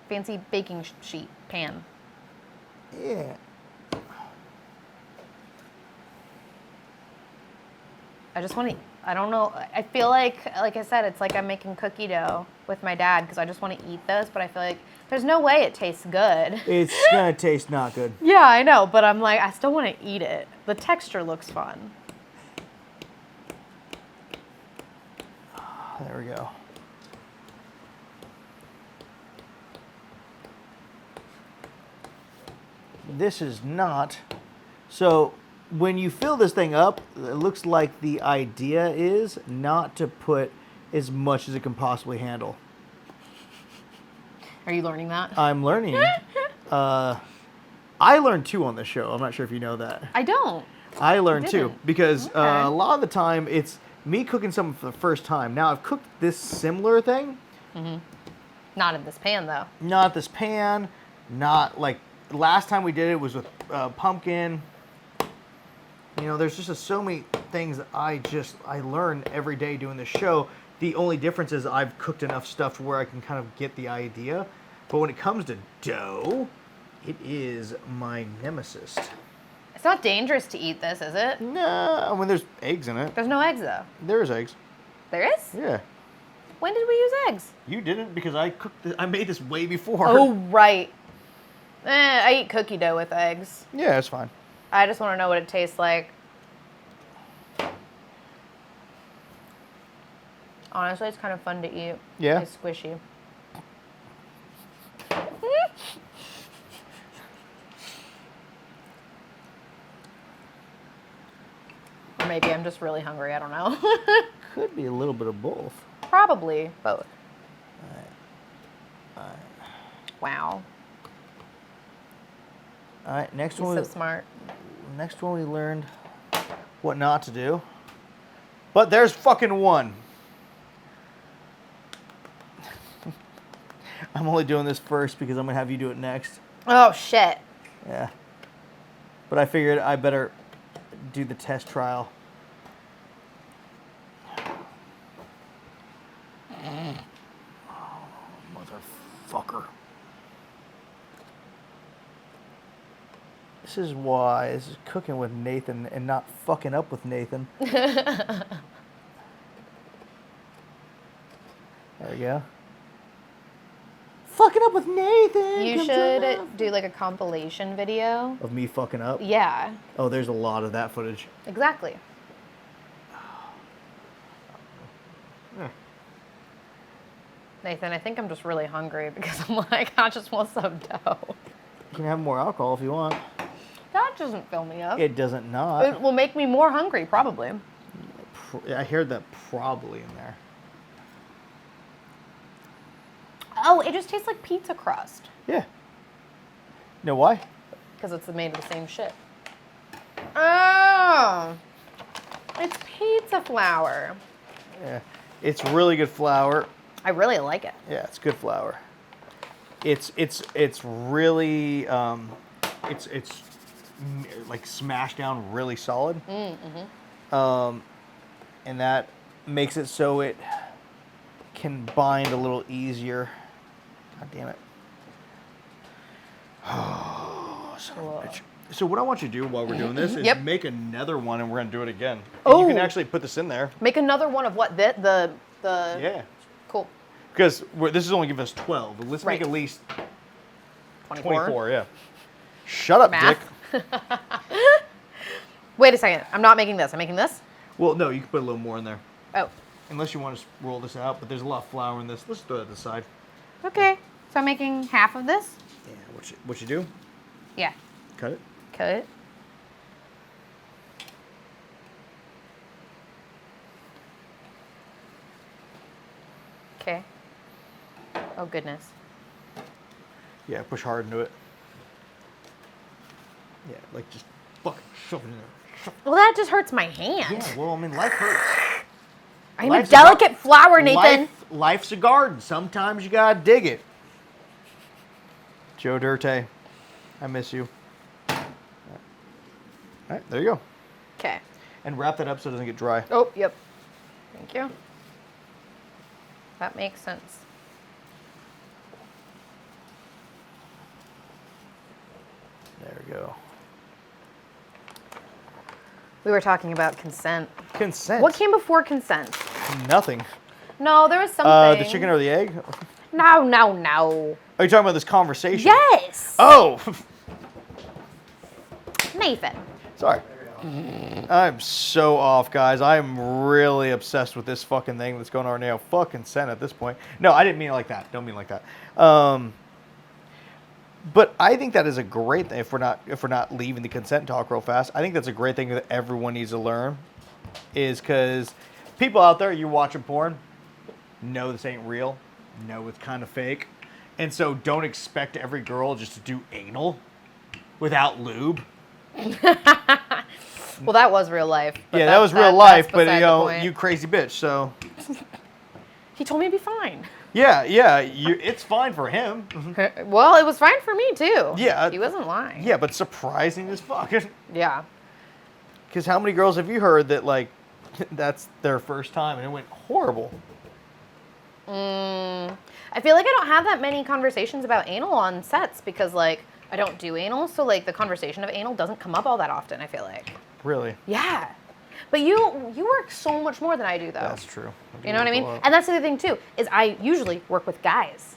Fancy baking sheet pan. Yeah. I just want to, I don't know, I feel like I said, it's like I'm making cookie dough with my dad because I just want to eat this, but I feel like there's no way it tastes good. It's gonna taste not good. Yeah, I know, but I'm like, I still want to eat it. The texture looks fun. There we go. This is not. So when you fill this thing up, it looks like the idea is not to put as much as it can possibly handle. Are you learning that? I'm learning. I learned too on this show. I'm not sure if you know that. I don't. I learned too didn't. because Okay. a lot of the time it's me cooking something for the first time. Now I've cooked this similar thing. Not in this pan though. Not this pan, not like last time we did it was with pumpkin. You know, there's just so many things that I learn every day doing this show. The only difference is I've cooked enough stuff to where I can kind of get the idea. But when it comes to dough, it is my nemesis. It's not dangerous to eat this, is it? No, I mean there's eggs in it. There's no eggs though. There's eggs. There is? Yeah. When did we use eggs? You didn't because I cooked. I made this way before. Oh, right. I eat cookie dough with eggs. Yeah, it's fine. I just want to know what it tastes like. Honestly, it's kind of fun to eat. Yeah? It's squishy. Or maybe I'm just really hungry. I don't know. Could be a little bit of both. Probably both. Wow. All right, next He's one. so smart. Next one we learned what not to do. But there's fucking one. I'm only doing this first because I'm gonna have you do it next. Oh, shit. Yeah. But I figured I better do the test trial. Oh, motherfucker. This is why this is cooking with Nathan and not fucking up with Nathan. There we go. Fucking up with Nathan. You comes should around. do like a compilation video. Of me fucking up? Yeah, Oh, there's a lot of that footage. exactly. Yeah. Nathan, I think I'm just really hungry because I'm like, I just want some dough. You can have more alcohol if you want. That doesn't fill me up. It doesn't not. It will make me more hungry, probably. I heard that probably in there. Oh, it just tastes like pizza crust Yeah. Know why? because it's made of the same shit. Oh, it's pizza flour. Yeah. It's really good flour. I really like it. Yeah, it's good flour. It's really it's like smashed down really solid. And that makes it so it can bind a little easier. God damn it. Oh, son of a bitch. So what I want you to do while we're doing this is Yep. make another one and we're gonna do it again. And you can Oh. actually put this in there. Make another one of what? The Yeah. Cool. Because this is only giving us 12. But let's Right. make at least 24. 24, yeah. Shut up, Math. Dick. Wait a second. I'm not making this. I'm making this. Well, no, you can put a little more in there. Oh. Unless you want to roll this out, but there's a lot of flour in this. Let's throw it to the side. Okay. So I'm making half of this? Yeah, what you do? Yeah. Cut it. Cut it. Okay. Oh, goodness. Yeah, push hard into it. Yeah, like just fucking shove it in there. Well, that just hurts my hand. Yeah, well, I mean, life hurts. I'm Life's a delicate flower, Nathan. Life's a garden. Sometimes you gotta dig it. Joe Dirte, I miss you. All right, there you go. Okay. And wrap that up so it doesn't get dry. Oh, yep. Thank you. That makes sense. There we go. We were talking about consent. Consent. What came before consent? Nothing. No, there was something. The chicken or the egg? No. Are you talking about this conversation? Yes. Oh. Nathan. Sorry. I'm so off, guys. I'm really obsessed with this fucking thing that's going on right now. Fucking consent at this point. No, I didn't mean it like that. Don't mean it like that. But I think that is a great thing. If we're not leaving the consent talk real fast, I think that's a great thing that everyone needs to learn. Is because people out there, you're watching porn, know this ain't real, know it's kind of fake, and so don't expect every girl just to do anal without lube. Well, that was real life. Yeah, that was real life, that's but beside you the know, point. you crazy bitch. So He told me to be fine. yeah, it's fine for him. Well, it was fine for me too. Yeah. He wasn't lying. Yeah, but surprising as fuck. Yeah. Because how many girls have you heard that like that's their first time and it went horrible? I feel like I don't have that many conversations about anal on sets because like I don't do anal, so like the conversation of anal doesn't come up all that often, I feel like. Really? Yeah. But you work so much more than I do though. That's true. You know what I mean? And that's the other thing too, is I usually work with guys.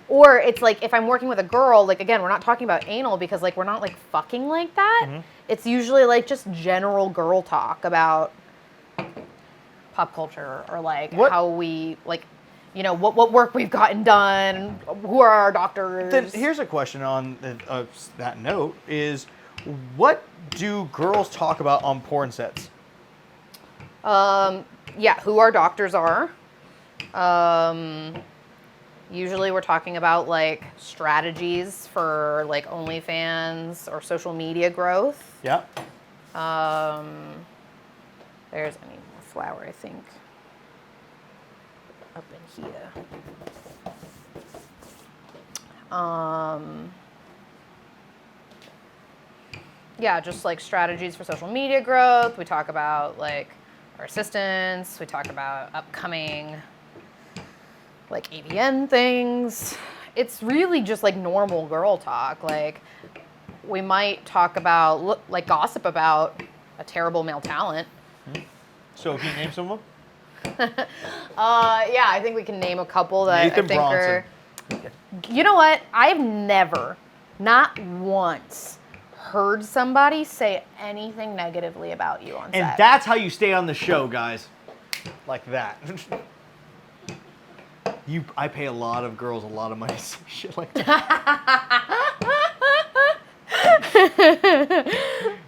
Or it's like if I'm working with a girl, like again, we're not talking about anal because like we're not like fucking like that. Mm-hmm. It's usually like just general girl talk about pop culture or like how we like, you know, what work we've gotten done, who are our doctors. Then here's a question on that note is, what do girls talk about on porn sets? Yeah, who our doctors are. Usually we're talking about like strategies for like OnlyFans or social media growth. Yeah. There's any more flour, I think, up in here. Yeah, just like strategies for social media growth. We talk about like our assistants. We talk about upcoming like AVN things. It's really just like normal girl talk. Like we might talk about like gossip about a terrible male talent. So can you name some of them? Yeah, I think we can name a couple that Nathan I think Bronson. You know what? I've never, not once, heard somebody say anything negatively about you on set. And that's how you stay on the show, guys. Like that. I pay a lot of girls a lot of money to say shit like that.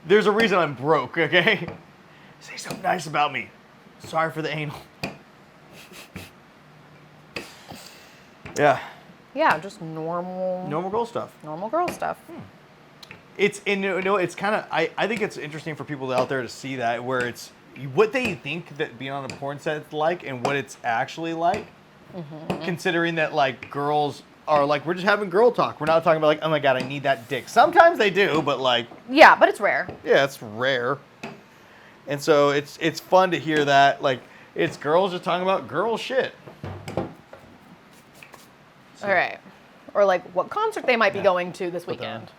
There's a reason I'm broke, okay? Say something nice about me. Sorry for the anal. Yeah. Yeah, just normal Normal girl stuff. normal girl stuff. It's it's kind of I think it's interesting for people out there to see that where it's what they think that being on a porn set is like and what it's actually like. Mm-hmm. Considering that like girls are like we're just having girl talk. We're not talking about like oh my god I need that dick. Sometimes they do, but like Yeah, but it's rare. yeah, it's rare. And so it's fun to hear that like it's girls just talking about girl shit. All right. Or like what concert they might be going to this Put that on. weekend.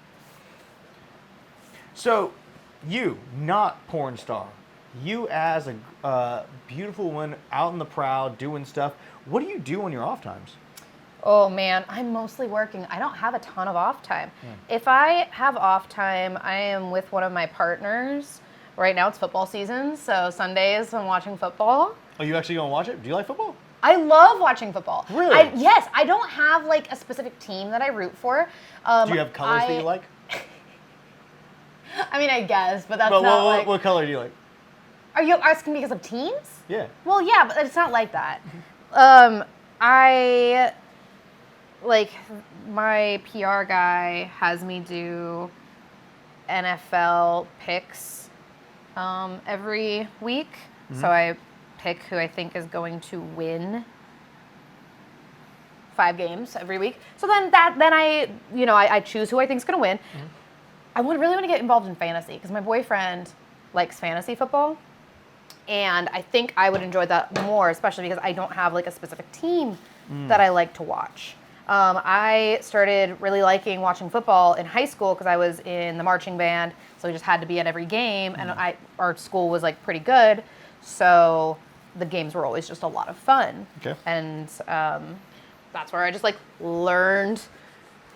So, you, not porn star, you as a beautiful woman out in the proud doing stuff, what do you do on your off times? Oh man, I'm mostly working. I don't have a ton of off time. If I have off time, I am with one of my partners. right now it's football season, so Sundays I'm watching football. Are you actually going to watch it? Do you like football? I love watching football. Really? Yes, I don't have like a specific team that I root for. Do you have colors that you like? I mean, I guess, but that's But not like. what color do you like? Are you asking because of teams? Yeah. Well, yeah, but it's not like that. I like my PR guy has me do NFL picks every week. So I pick who I think is going to win 5 games every week. So then I choose who I think is going to win. I really want to get involved in fantasy because my boyfriend likes fantasy football. And I think I would enjoy that more, especially because I don't have like a specific team that I like to watch. I started really liking watching football in high school because I was in the marching band, so we just had to be at every game, and our school was like pretty good, so the games were always just a lot of fun. Okay. And that's where I just like learned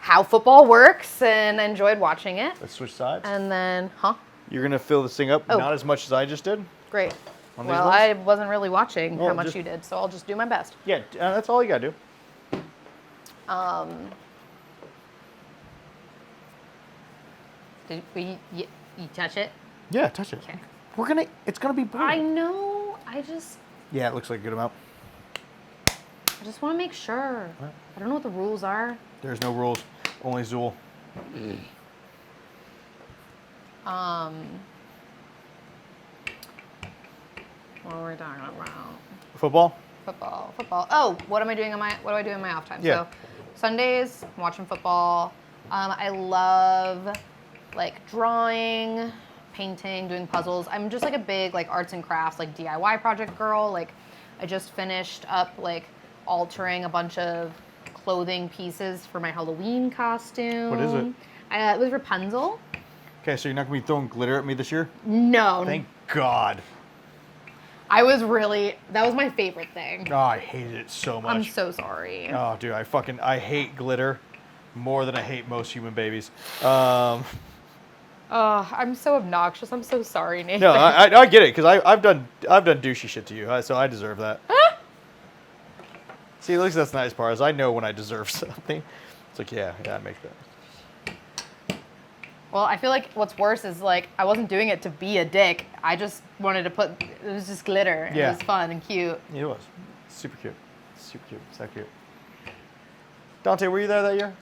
how football works and enjoyed watching it. Let's switch sides. And then, You're going to fill this thing up, Oh. not as much as I just did. Great. On these Well, ones? I wasn't really watching Well, how much just- you did, so I'll just do my best. Yeah, that's all you got to do. Did you touch it? Yeah, touch it. Okay. It's going to be blue. I know. I Yeah, it looks like a good amount. just want to make sure. I don't know what the rules are. There's no rules, only Zool. What were we talking about? Football? Football. Oh, what do I do in my off time? Yeah. So Sundays, I'm watching football. I love like drawing, painting, doing puzzles. I'm just like a big like arts and crafts like DIY project girl. Like I just finished up like altering a bunch of clothing pieces for my Halloween costume. What is it? It was Rapunzel. Okay, so you're not going to be throwing glitter at me this year? No. Thank God. That was my favorite thing. Oh, I hated it so much. I'm so sorry. Oh, dude, I hate glitter more than I hate most human babies. I'm so obnoxious. I'm so sorry, Nathan. No, I get it because I've done douchey shit to you, so I deserve that. See, at least that's the nice part is I know when I deserve something. It's like, yeah, it makes sense. Well, I feel like what's worse is like I wasn't doing it to be a dick. I just wanted to it was just glitter. And Yeah. It was fun and cute. It was super cute, so cute. Dante, were you there that year?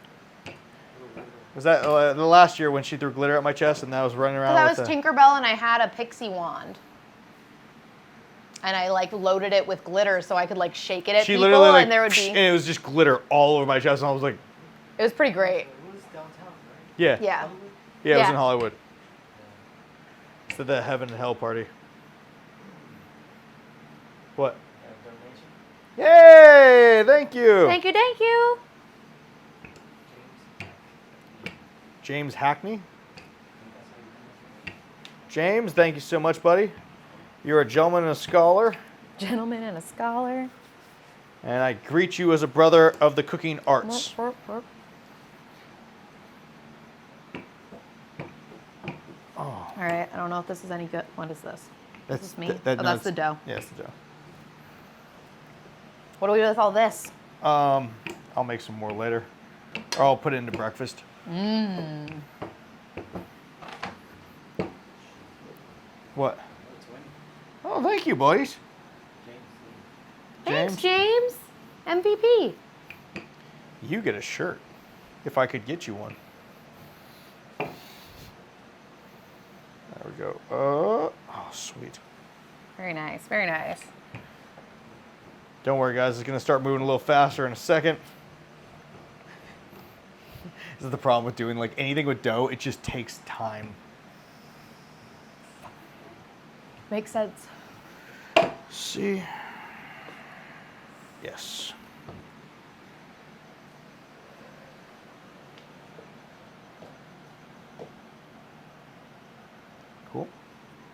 Was that the last year when she threw glitter at my chest and I was running around? That with was the... Tinkerbell, and I had a pixie wand. And I like loaded it with glitter so I could like shake it at She people, literally like, and there would be. and it was just glitter all over my chest, and I was like, It was pretty great. It was downtown, right? yeah, Yeah. yeah, it was Yeah. in Hollywood. It's the heaven and hell party. What? Donation? Yay! Thank you. Thank you, thank you. James Hackney. James, thank you so much, buddy. You're a gentleman and a scholar, Gentleman and a scholar. and I greet you as a brother of the cooking arts. Worp, worp, worp. Oh, All right, I don't know if this is any good. What is this? that's Is this me? no, That's it's- the dough. Yeah, it's the dough. What do we do with all this? I'll make some more later, or I'll put it into breakfast. What? Oh, thank you, boys. Thanks, James. MVP. You get a shirt, if I could get you one. There we go. Oh, sweet. Very nice, very nice. Don't worry, guys. It's going to start moving a little faster in a second. This is the problem with doing like anything with dough. It just takes time. Makes sense. See? Yes. Cool.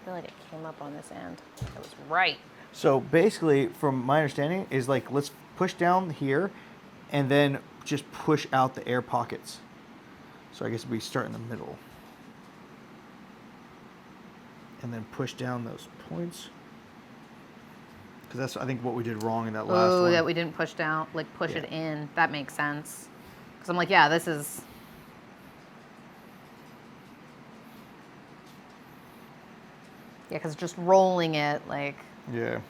I feel like it came up on this end. It was right. So basically, from my understanding, is like let's push down here and then just push out the air pockets. So I guess we start in the middle. and then push down those points. Because that's, I think, what we did wrong in that last one. Oh, that we didn't push down, like push it in. That makes sense. Because I'm like, yeah, this is... Yeah, because just rolling it, like... Yeah.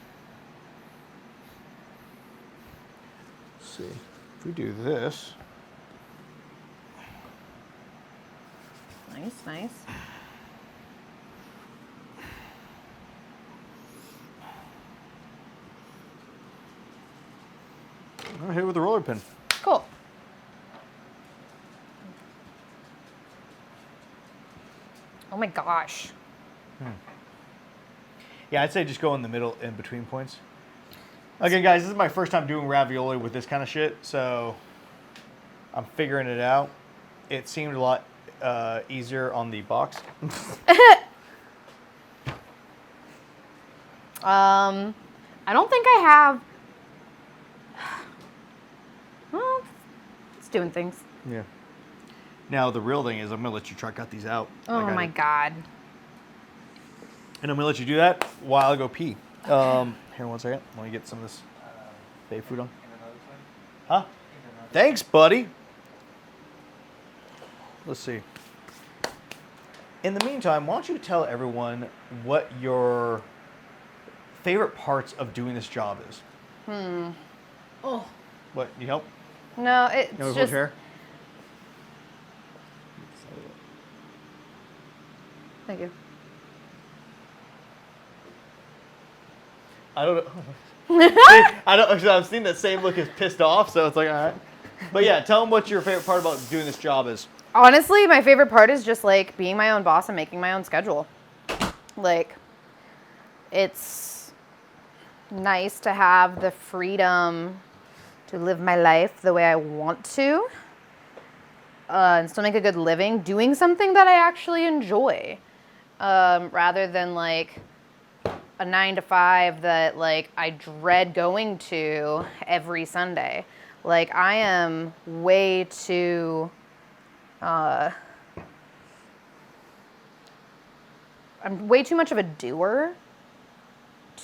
Let's see. If we do this... Nice, nice. I'll hit it with a roller pin. Cool. Oh my gosh. Yeah, I'd say just go in the middle, in between points. Again, guys, this is my first time doing ravioli with this kind of shit, so I'm figuring it out. It seemed a lot easier on the box. I don't think I have... Well, it's doing things. Yeah. Now, the real thing is I'm going to let you try cut these out. Oh my God. And I'm going to let you do that while I go pee. Here, 1 second. Let me get some of this baby food on. Huh? Thanks, buddy. Let's see. In the meantime, why don't you tell everyone what your favorite parts of doing this job is? Oh. What, need help? No, it's You want to hold just... chair? Thank you. I don't know. See, I don't. Cause I've seen that same look as pissed off, so it's like, all right. But yeah, tell them what your favorite part about doing this job is. Honestly, my favorite part is just like being my own boss and making my own schedule. Like, it's nice to have the freedom to live my life the way I want to and still make a good living doing something that I actually enjoy, rather than like a 9 to 5 that like I dread going to every Sunday. Like, I am way too I'm way too much of a doer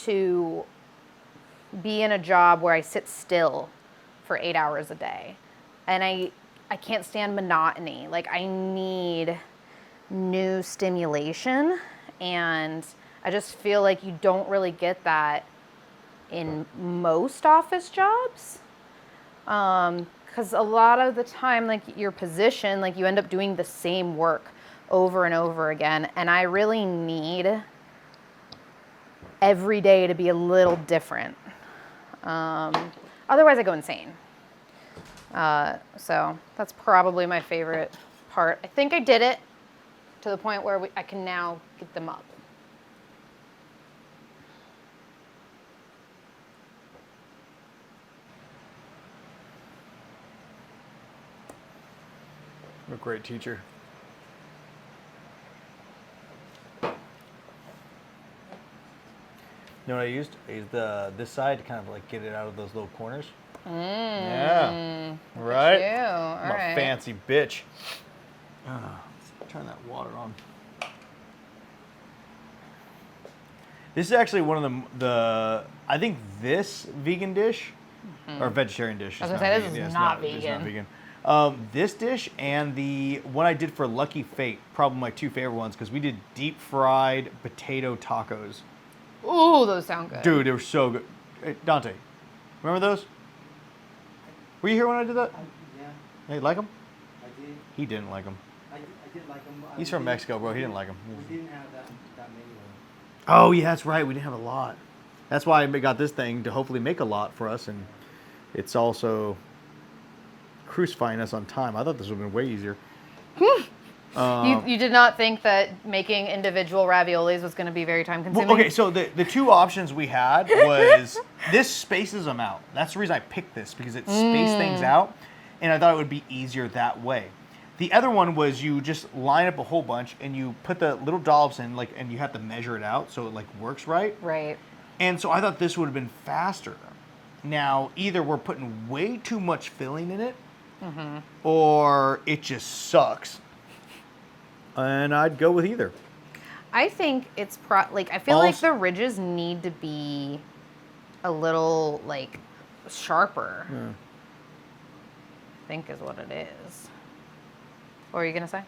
to be in a job where I sit still for 8 hours a day. And I can't stand monotony. Like, I need new stimulation, and I just feel like you don't really get that in most office jobs. Because a lot of the time, like, your position, like, you end up doing the same work over and over again. And I really need every day to be a little different. Otherwise, I go insane. So that's probably my favorite part. I think I did it to the point where I can now get them up. I'm a great teacher. You know what I used? I used this side to kind of like get it out of those little corners. Yeah. Right? I'm a fancy bitch. Let's turn that water on. This is actually one of the I think this vegan dish, or vegetarian dish. I was going to say, this is not vegan. It's not vegan. This dish and the one I did for Lucky Fate, probably my two favorite ones, because we did deep fried potato tacos. Ooh, those sound good. Dude, they were so good. Hey, Dante, remember those? Were you here when I did that? Yeah, Hey, you like them? I did. He didn't like them. I did like them. He's from Mexico, bro. He didn't like them. We didn't have that many. Oh, yeah, that's right. We didn't have a lot. That's why I got this thing to hopefully make a lot for us, and it's also crucifying us on time. I thought this would have been way easier. You did not think that making individual raviolis was going to be very time consuming? Well, okay, so the two options we had was this spaces them out. That's the reason I picked this, because it spaced things out, and I thought it would be easier that way. The other one was you just line up a whole bunch and you put the little dollops in, like, and you have to measure it out so it like works right. Right. And so I thought this would have been faster. Now, either we're putting way too much filling in it, or it just sucks. And I'd go with either. I think it's I feel like Also- the ridges need to be a little like sharper. Yeah. I think is what it is. What were you gonna say?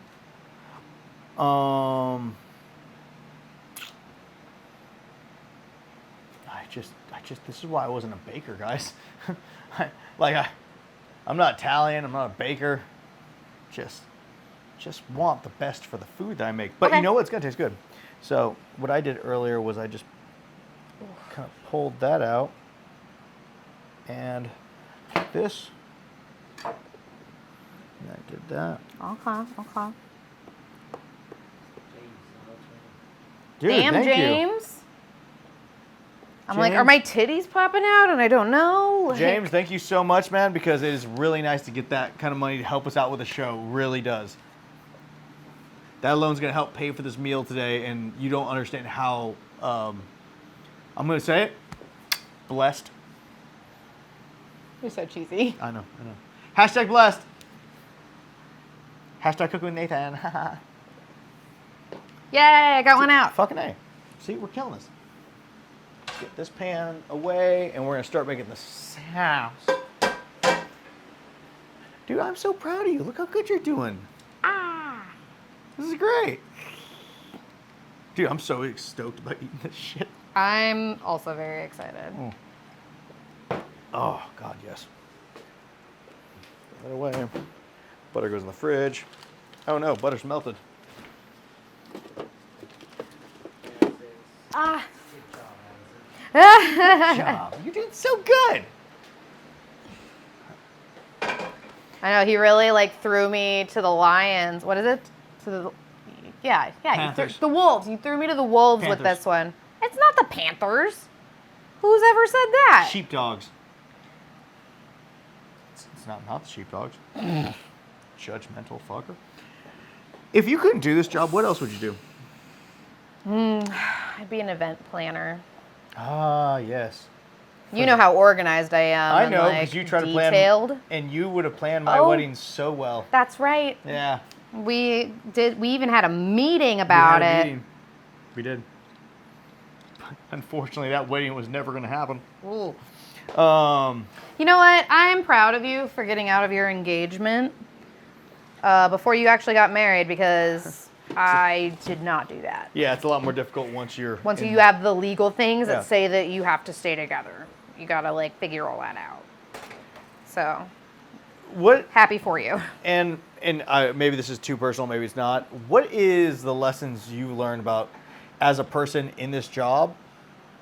I just, this is why I wasn't a baker, guys. I'm not Italian. I'm not a baker. Just want the best for the food that I make. But Okay. you know what? It's gonna taste good. So what I did earlier was I just kind of pulled that out and took this. And I did that. Okay. Dude, Damn, thank you. James. I'm like, are James? my titties popping out? And I don't know. Like, James, thank you so much, man, because it is really nice to get that kind of money to help us out with the show. Really does. That alone's going to help pay for this meal today, and you don't understand how, I'm going to say it, blessed. You're so cheesy. I know. Hashtag blessed. Hashtag cook with Nathan. Yay, I got one out. Fucking A. See, we're killing this. Get this pan away, and we're going to start making the sounds. Dude, I'm so proud of you. Look how good you're doing. This is great. Dude, I'm so stoked about eating this shit. I'm also very excited. Oh, God, yes. Put that away. Butter goes in the fridge. Oh, no, butter's melted. Ah. Good job. You did so good. I know, he really like threw me to the lions. What is it? To the yeah. Panthers. The wolves. You threw me to the wolves with Panthers. this one. It's not the Panthers. Who's ever said that? Sheepdogs. It's not the sheepdogs. Judgmental fucker. If you couldn't do this job, what else would you do? I'd be an event planner. Ah, yes. You know how organized I am. I and, know, like, because you try to plan, detailed. and you would have planned my Oh. wedding so well. That's right. Yeah. We even had a meeting about We had a it. meeting. We did. Unfortunately, that wedding was never going to happen. Ooh. Um, You know what? I'm proud of you for getting out of your engagement before you actually got married, because I did not do that. yeah, it's a lot more difficult once you're. Once in- you have the legal things Yeah. that say that you have to stay together, you gotta like figure all that out. So What happy for you. and maybe this is too personal, maybe it's not. What is the lessons you learned about as a person in this job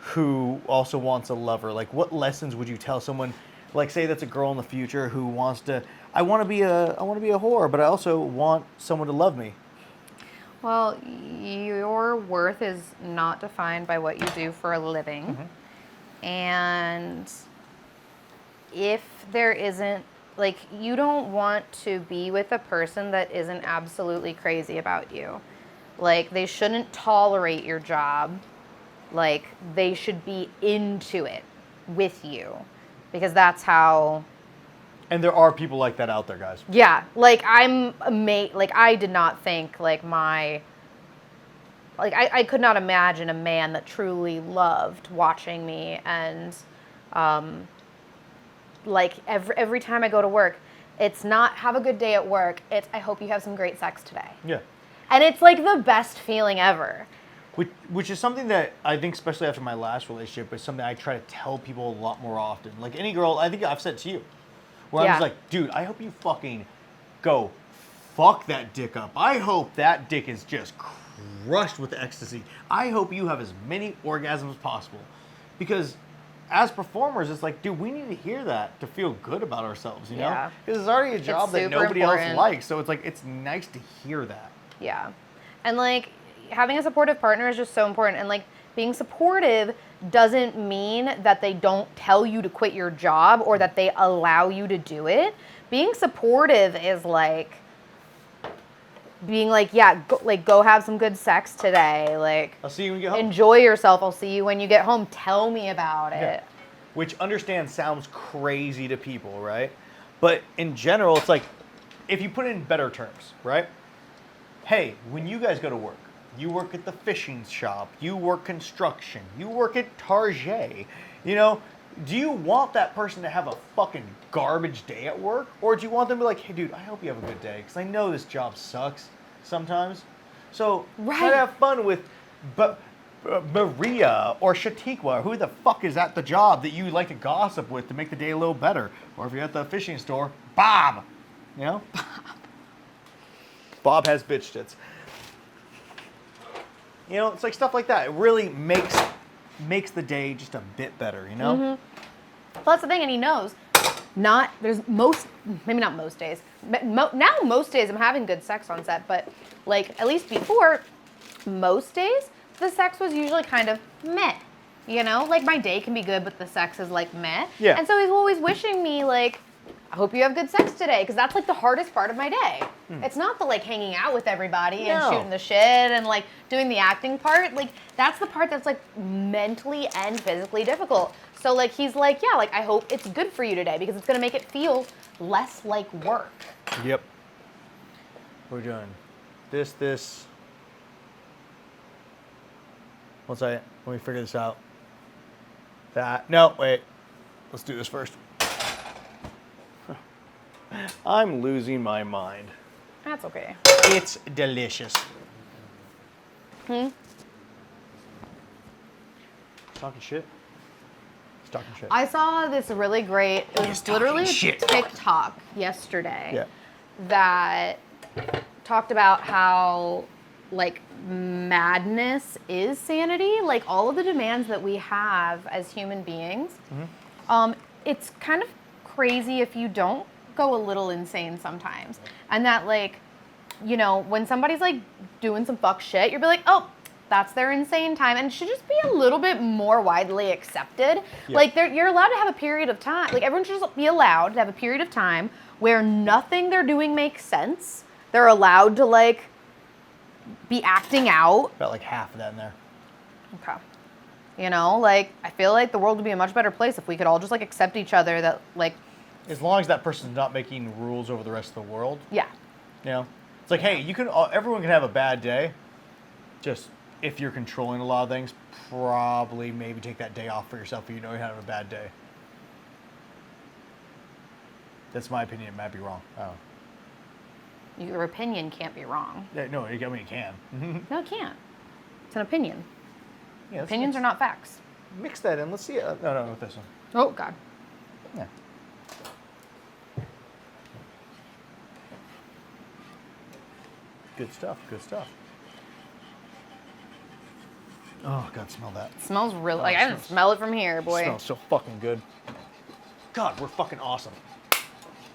who also wants a lover? Like, what lessons would you tell someone? Like, say that's a girl in the future who wants to. I want to be a whore, but I also want someone to love me. Well, your worth is not defined by what you do for a living. And if there isn't, like, you don't want to be with a person that isn't absolutely crazy about you. Like, they shouldn't tolerate your job. Like, they should be into it with you, because that's how. And there are people like that out there, guys. Yeah, like I'm amazed. Like I did not think like I could not imagine a man that truly loved watching me, and like every time I go to work, it's not have a good day at work. It's I hope you have some great sex today, Yeah. and it's like the best feeling ever. Which is something that I think, especially after my last relationship, is something I try to tell people a lot more often. Like any girl, I think I've said to you, where I'm Yeah. just like, dude, I hope you fucking go fuck that dick up. I hope that dick is just crushed with ecstasy. I hope you have as many orgasms as possible. Because as performers, it's like, dude, we need to hear that to feel good about ourselves, you know? Yeah. Because it's already a job that super nobody else important. likes. So it's like, it's nice to hear that. Yeah. And like having a supportive partner is just so important. And like being supportive doesn't mean that they don't tell you to quit your job or that they allow you to do it. Being supportive is like being like, yeah, go have some good sex today. Like, I'll see you when you get home. enjoy yourself. I'll see you when you get home. Tell me about it. Yeah. Which, understand, sounds crazy to people, right? But in general, it's like, if you put it in better terms, right? Hey, when you guys go to work, You work at the fishing shop. You work construction. You work at Target. You know, do you want that person to have a fucking garbage day at work? Or do you want them to be like, hey, dude, I hope you have a good day, because I know this job sucks sometimes. So try to have fun with Maria or Shatikwa, who the fuck is at the job that you like to gossip with to make the day a little better. Or if you're at the fishing store, Bob. You know? Bob has bitch tits. You know, it's like stuff like that. It really makes the day just a bit better, you know? Well, that's the thing, and he knows. Maybe not most days. Now most days I'm having good sex on set, but like at least before, most days the sex was usually kind of meh. You know, like my day can be good, but the sex is like meh. Yeah. And so he's always wishing me like, I hope you have good sex today, because that's like the hardest part of my day. It's not the like hanging out with everybody and shooting the shit and like doing the acting part. Like that's the part that's like mentally and physically difficult. So like he's like, yeah, like I hope it's good for you today because it's gonna make it feel less like work. Yep. We're doing this. One second. Let me figure this out. No, wait. Let's do this first. I'm losing my mind. That's okay. It's delicious. Talking shit? It's talking shit. I saw this really great, it was literally a shit. TikTok yesterday Yeah. that talked about how like madness is sanity. Like all of the demands that we have as human beings, it's kind of crazy if you don't go a little insane sometimes. And that like, you know, when somebody's like doing some fuck shit, you'll be like, oh, that's their insane time. And it should just be a little bit more widely accepted. Yeah. Like you're allowed to have a period of time. Like everyone should just be allowed to have a period of time where nothing they're doing makes sense. They're allowed to like be acting out. Got like half of that in there. Okay. You know, like I feel like the world would be a much better place if we could all just like accept each other that like, As long as that person's not making rules over the rest of the world. yeah. You know? It's like, hey, everyone can have a bad day. Just if you're controlling a lot of things, probably maybe take that day off for yourself if you know you're having a bad day. That's my opinion. It might be wrong. Oh. Your opinion can't be wrong. Yeah, no, I mean, it can. No, it can't. It's an opinion. Yeah, Opinions are not facts. Mix that in. Let's see. No, with this one. Oh, God. Yeah. Good stuff. Good stuff. Oh, God, smell that. It smells really, Oh, like it I can smells- smell it from here, boy. It smells so fucking good. God, we're fucking awesome.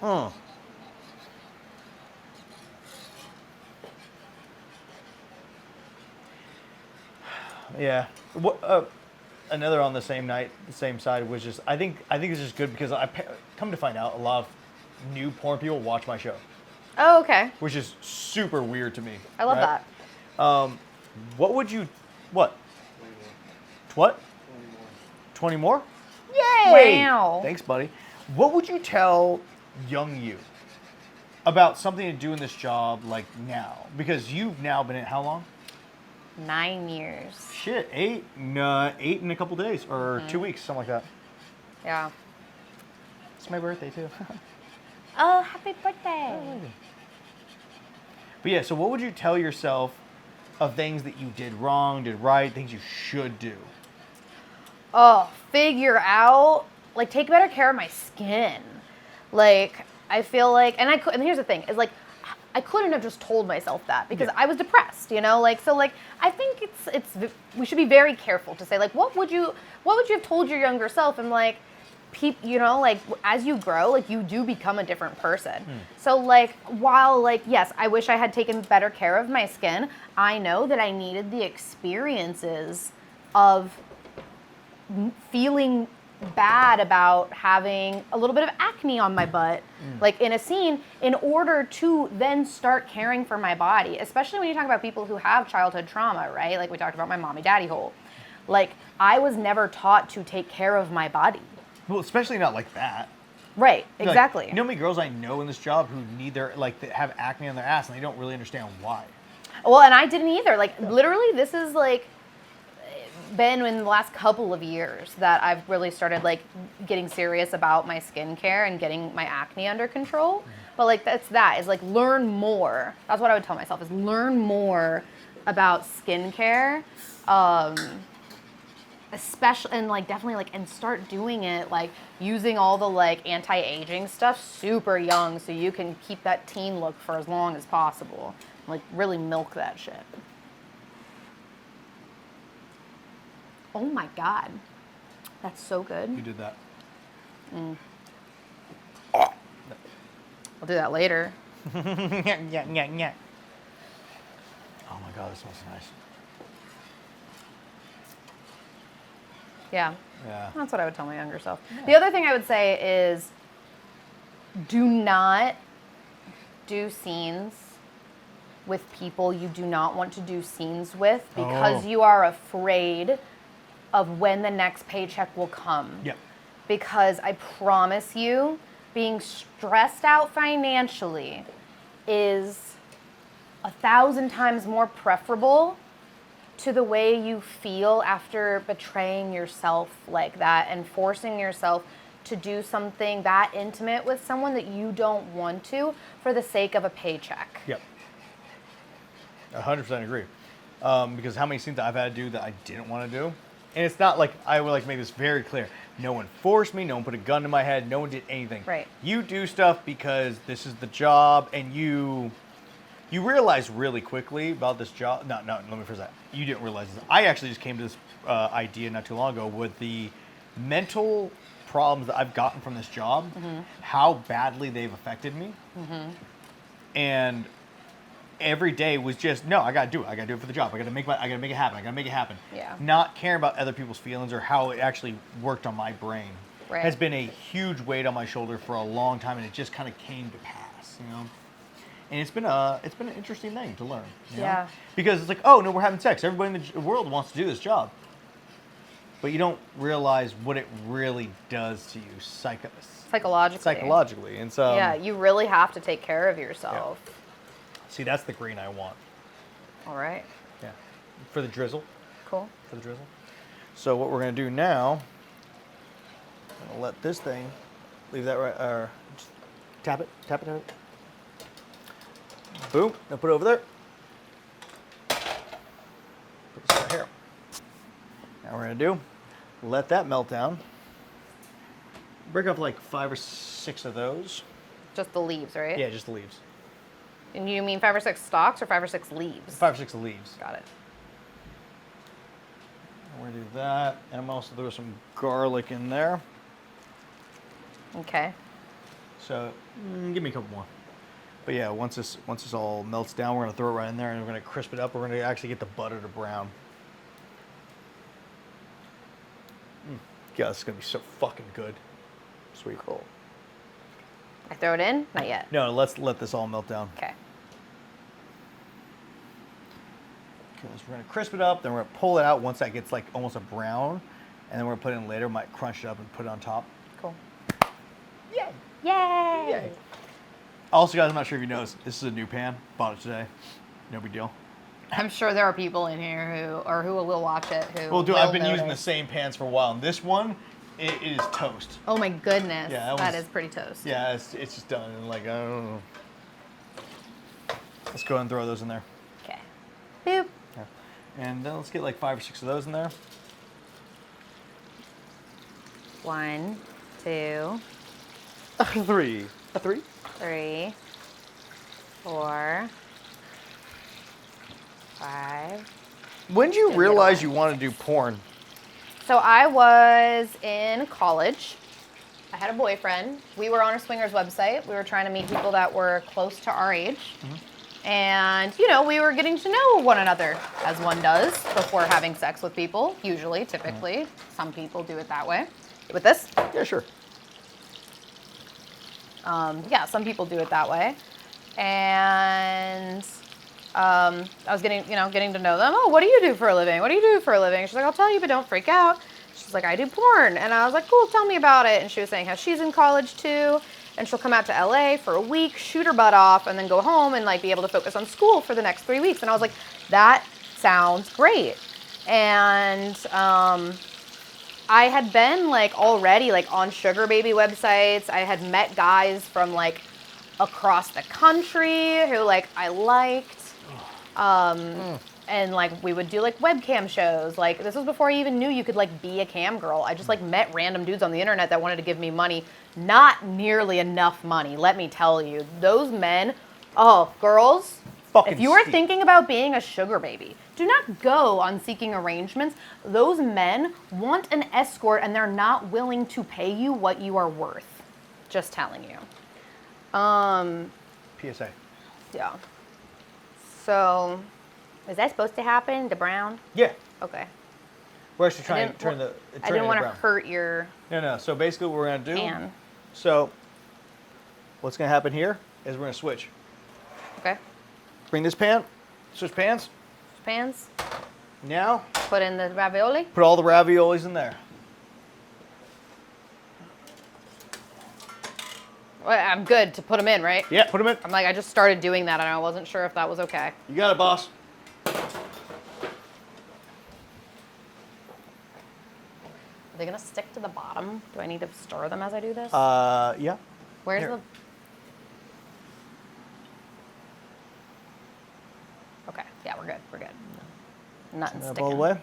Oh. Yeah. What? Another on the same night, the same side was just. I think it's just good because come to find out, a lot of new porn people watch my show, Oh, okay. which is super weird to me. I love right? that. What would you? What? What? 20 more? Yay! Wow. Thanks, buddy. What would you tell young you about something to do in this job like now? Because you've now been in how long? 9 years. Shit, 8 in a couple days or 2 weeks, something like that. Yeah. It's my birthday too. Oh, happy birthday. But yeah, so what would you tell yourself of things that you did wrong, did right, things you should do? Oh, figure out, like, take better care of my skin. Like, I feel like, and here's the thing, is like, I couldn't have just told myself that because I was depressed, you know, like, so like, I think we should be very careful to say, like, what would you have told your younger self? And like, you know, like, as you grow, like, you do become a different person. So like, while like, yes, I wish I had taken better care of my skin, I know that I needed the experiences of feeling bad about having a little bit of acne on my butt, like in a scene, in order to then start caring for my body, especially when you talk about people who have childhood trauma, right? Like we talked about my mommy daddy hole. Like I was never taught to take care of my body. Well, especially not like that. Right, exactly. Like, you know how many girls I know in this job who need that have acne on their ass and they don't really understand why. Well, and I didn't either. Like, literally, this is like been in the last couple of years that I've really started like getting serious about my skincare and getting my acne under control. But like is like learn more. That's what I would tell myself is learn more about skincare. Especially and like definitely like and start doing it like using all the like anti-aging stuff super young so you can keep that teen look for as long as possible. Like really milk that shit. Oh my God. That's so good. You did that. I'll do that later. Yeah. Oh my God, this smells nice. Yeah. Yeah. That's what I would tell my younger self. Yeah. The other thing I would say is do not do scenes with people you do not want to do scenes with because you are afraid of when the next paycheck will come. Yep. Because I promise you, being stressed out financially is 1,000 times more preferable to the way you feel after betraying yourself like that and forcing yourself to do something that intimate with someone that you don't want to for the sake of a paycheck. Yep. 100% agree. Because how many scenes I've had to do that I didn't want to do. And it's not like, I would like make this very clear. No one forced me, no one put a gun to my head, no one did anything. Right. You do stuff because this is the job and you realize really quickly about this job. No, let me phrase that. You didn't realize this. I actually just came to this idea not too long ago with the mental problems that I've gotten from this job, how badly they've affected me. And every day was just, no, I gotta do it. I gotta do it for the job. I gotta make it happen. Yeah. Not caring about other people's feelings or how it actually worked on my brain has been a huge weight on my shoulder for a long time, and it just kind of came to pass, you know. And it's been an interesting thing to learn. You know? Because it's like, oh no, we're having sex. Everybody in the world wants to do this job, but you don't realize what it really does to you psychologically. And so yeah, you really have to take care of yourself. Yeah. See, that's the green I want. All right. Yeah. For the drizzle. Cool. For the drizzle. So what we're going to do now, I'm going to let this thing, leave that right, or just tap it. Boom. Now put it over there. Put this right here. Now we're going to do, let that melt down. Break off like 5 or 6 of those. Just the leaves, right? Yeah, just the leaves. And you mean 5 or 6 stalks or 5 or 6 leaves? 5 or 6 leaves. Got it. We're gonna do that, and I'm also throw some garlic in there. Okay. So, give me a couple more. But yeah, once this all melts down, we're gonna throw it right in there, and we're gonna crisp it up. We're gonna actually get the butter to brown. God, this is gonna be so fucking good. Sweet. Cool. I throw it in? Not yet. No, let's let this all melt down. Okay. So we're gonna crisp it up, then we're gonna pull it out once that gets like almost a brown, and then we're gonna put it in later. Might crunch it up and put it on top. Cool. Yay! Yay! Yay! Also, guys, I'm not sure if you noticed, this is a new pan. Bought it today. No big deal. I'm sure there are people in here who will watch it who Well, dude, will I've been using the notice. same pans for a while, and this one, it is toast. Oh my goodness. Yeah, that is pretty toast. Yeah, it's just done. And like, I don't know. Let's go ahead and throw those in there. Okay. Boop. Yeah. And then let's get like 5 or 6 of those in there. 1, 2, 3. 3, 4, 5. When did you Didn't realize get you want to do porn? So I was in college. I had a boyfriend. We were on a swingers website. We were trying to meet people that were close to our age. And, you know, we were getting to know one another, as one does, before having sex with people, usually, typically. Some people do it that way. With this? Yeah, sure. Yeah, some people do it that way. And I was getting to know them. Oh, what do you do for a living? What do you do for a living? She's like, I'll tell you, but don't freak out. She's like, I do porn. And I was like, cool, tell me about it. And she was saying how she's in college too. and she'll come out to LA for a week, shoot her butt off, and then go home and like be able to focus on school for the next 3 weeks. And I was like, that sounds great. And I had been like already like on sugar baby websites. I had met guys from like across the country who like I liked. And like we would do like webcam shows. Like this was before I even knew you could like be a cam girl. I just like met random dudes on the internet that wanted to give me money. Not nearly enough money, let me tell you. Those men, girls, Fucking if you are steep. thinking about being a sugar baby, do not go on seeking arrangements. Those men want an escort and they're not willing to pay you what you are worth. Just telling you. PSA. Yeah. So, is that supposed to happen to Brown? Yeah. Okay. We're actually trying to turn I didn't want to brown. hurt your No. So basically what we're going to do, pan. so what's going to happen here is we're going to switch. Okay. Bring this pan, switch pans. Pans. Now, Put in the ravioli. put all the raviolis in there. Well, I'm good to put them in, right? Yeah, put them in. I'm like, I just started doing that and I wasn't sure if that was okay. You got it, boss. Are they gonna stick to the bottom? Do I need to stir them as I do this? Yeah. Where's here. the... Okay, yeah, we're good, we're good. Nothing Up sticking. all the way.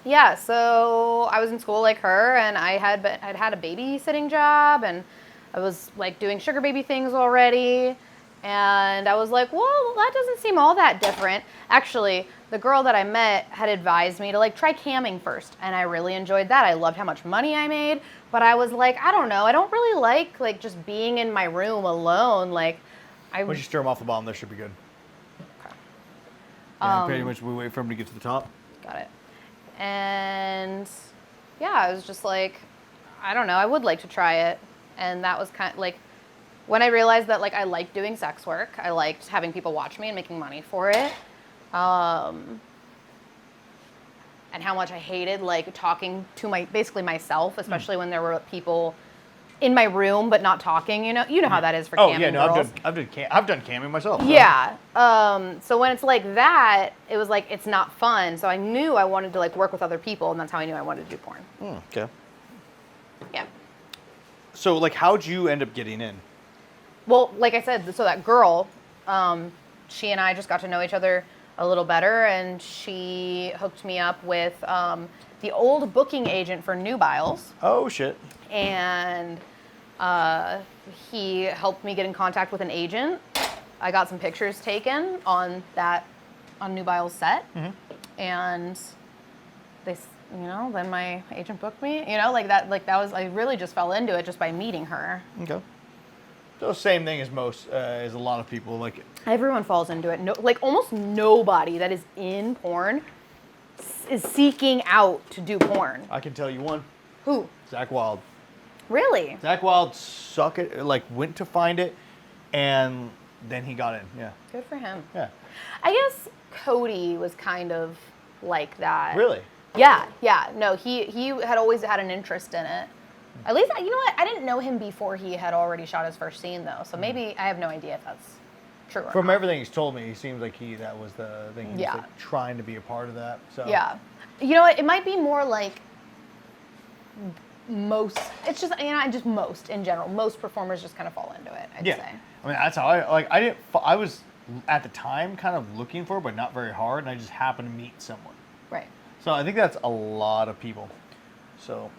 Yeah, so I was in school like her, and I'd had a babysitting job, and I was like doing sugar baby things already, and I was like, well, that doesn't seem all that different. Actually, the girl that I met had advised me to like try camming first, and I really enjoyed that. I loved how much money I made, but I was like, I don't know, I don't really like just being in my room alone. Like, Once you stir them off the bottom, they should be good. Okay. And pretty much we wait for them to get to the top. Got it. And yeah, I was just like, I don't know, I would like to try it. And that was kind of like when I realized that like I liked doing sex work, I liked having people watch me and making money for it. And how much I hated like talking to basically myself, especially when there were people in my room but not talking, you know how that is for camming yeah, no, girls. I've done camming myself. So. Yeah. So when it's like that, it was like it's not fun. So I knew I wanted to like work with other people, and that's how I knew I wanted to do porn. Okay. Yeah. So like, how'd you end up getting in? Well, like I said, so that girl, she and I just got to know each other a little better, and she hooked me up with the old booking agent for Nubiles. Oh shit. And he helped me get in contact with an agent. I got some pictures taken on Nubile's set, and they, then my agent booked me. That was, I really just fell into it just by meeting her. Okay. So same thing as as a lot of people like. Everyone falls into it. No, like almost nobody that is in porn is seeking out to do porn. I can tell you one. Who? Zach Wild. Really? Zach Wild went to find it, and then he got in. Yeah. Good for him. Yeah. I guess Cody was kind of like that. Really? Yeah. No, he had always had an interest in it. At least, you know what? I didn't know him before he had already shot his first scene, though. So maybe I have no idea if that's true or From not. everything he's told me, he seems like that was the thing. He was Yeah. like trying to be a part of that. So. Yeah. You know what? It might be more like most. It's just just most in general. Most performers just kind of fall into it. I'd say. I mean, that's how I didn't. I was at the time kind of looking for it, but not very hard, and I just happened to meet someone. Right. So I think that's a lot of people. So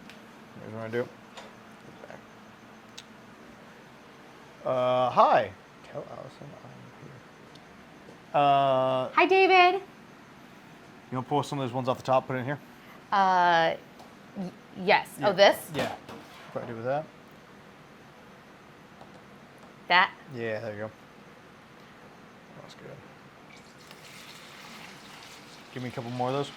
here's what I do. Hi. Tell Allison I'm here. Hi, David. You want to pull some of those ones off the top, put it in here? Yes. Yeah. Oh, this? Yeah. What do I do with that? That? Yeah, there you go. That's good. Give me a couple more of those.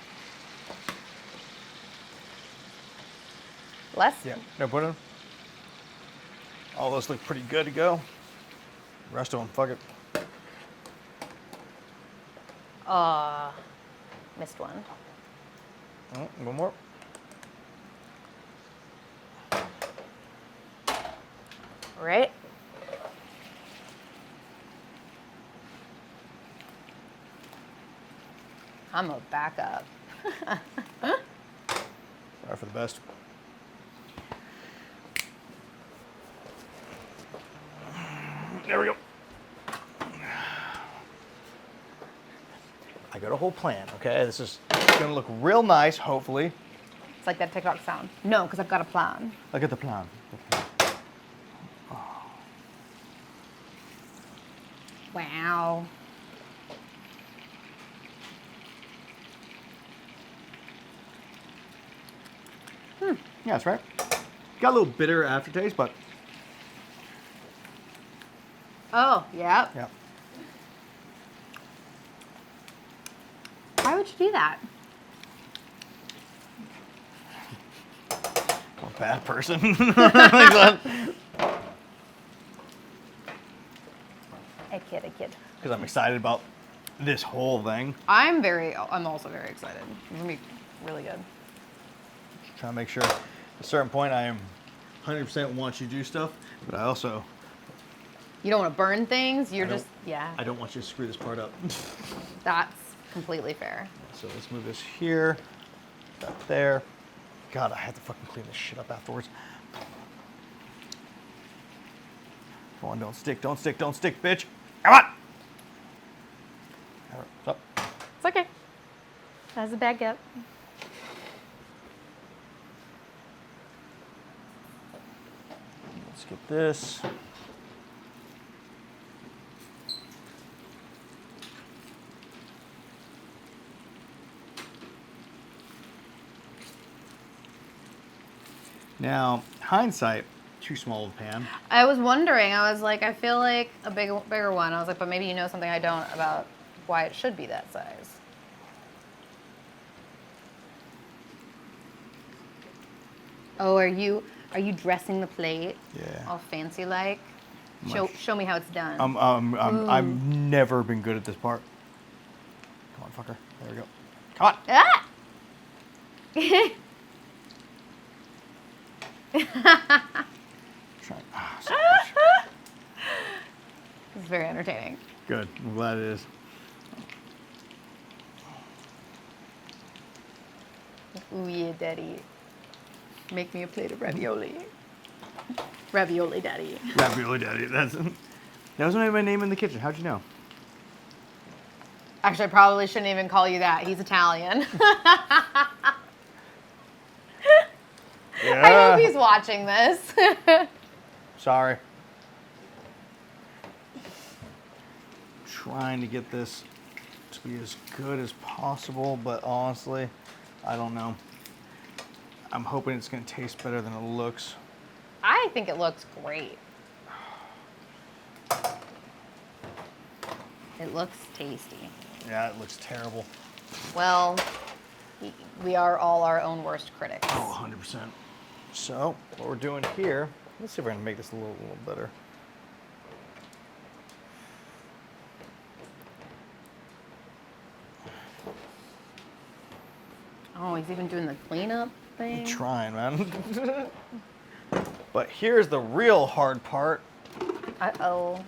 Less? Yeah. No, put them. All those look pretty good to go. Rest of them, fuck it. Missed one. Oh, one more. Right? I'm gonna back up. Try for the best. There we go. I got a whole plan, okay? This is gonna look real nice, hopefully. It's like that TikTok sound. No, because I've got a plan. Look at the plan. Wow. Yeah, that's right. Got a little bitter aftertaste, but Oh, yeah. yeah. Why would you do that? I'm a bad person. I kid. Because I'm excited about this whole thing. I'm also very excited. It's gonna be really good. Trying to make sure at a certain point I am 100% want you to do stuff, but I also You don't want to burn things. You're I don't- just, yeah. I don't want you to screw this part up. That's completely fair. So let's move this here, that there. God, I have to fucking clean this shit up afterwards. Come on, don't stick, bitch. Come on! All right, what's up? It's okay. That's a bad get. Let's get this. Now, hindsight, too small of a pan. I was wondering. I was like, I feel like a bigger one. I was like, but maybe you know something I don't about why it should be that size. Oh, are you dressing the plate? Yeah. All fancy like? Show me how it's done. I've never been good at this part. Come on, fucker. There we go. Come on. Ah! Try. It's very entertaining. Good. I'm glad it is. Ooh yeah, daddy. Make me a plate of ravioli. Ravioli daddy. Ravioli daddy. That was my name in the kitchen. How'd you know? Actually, I probably shouldn't even call you that. He's Italian. Yeah. I hope he's watching this. Sorry. Trying to get this to be as good as possible, but honestly, I don't know. I'm hoping it's going to taste better than it looks. I think it looks great. It looks tasty. Yeah, it looks terrible. Well, we are all our own worst critics. Oh, 100%. So, what we're doing here, let's see if we're going to make this a little better. Oh, he's even doing the cleanup thing. I'm trying, man. But here's the real hard part. Uh-oh.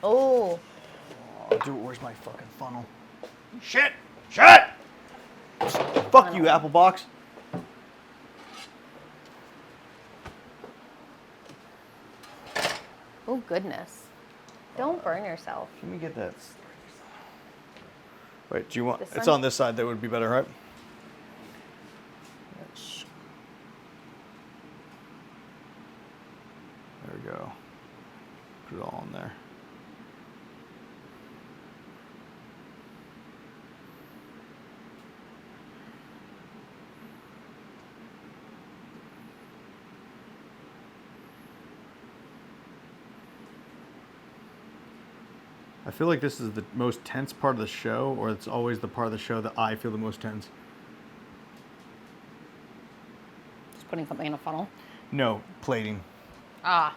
Oh. Dude, where's my fucking funnel? Shit! Shit! Fuck you, Apple Box. Oh, goodness. Don't burn yourself. Let me get that. Wait, do you want? This It's one? on this side. That would be better, right? There we go. Put it all in there. I feel like this is the most tense part of the show, or it's always the part of the show that I feel the most tense. Just putting something in a funnel. No, plating. Ah.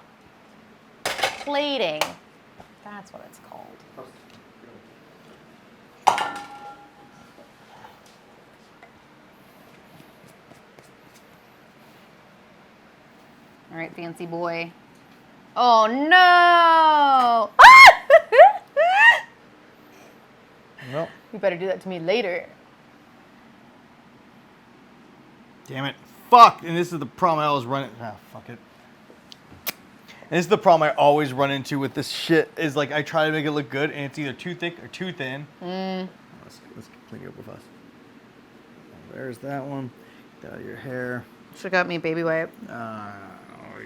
Plating. That's what it's called. All right, fancy boy. Oh no! Nope. You better do that to me later. Damn it. Fuck. And this is the problem I always run into. Ah, fuck it. And this is the problem I always run into with this shit is like I try to make it look good and it's either too thick or too thin. Let's clean it up with us. There's that one. Get out of your hair. Should've got me a baby wipe.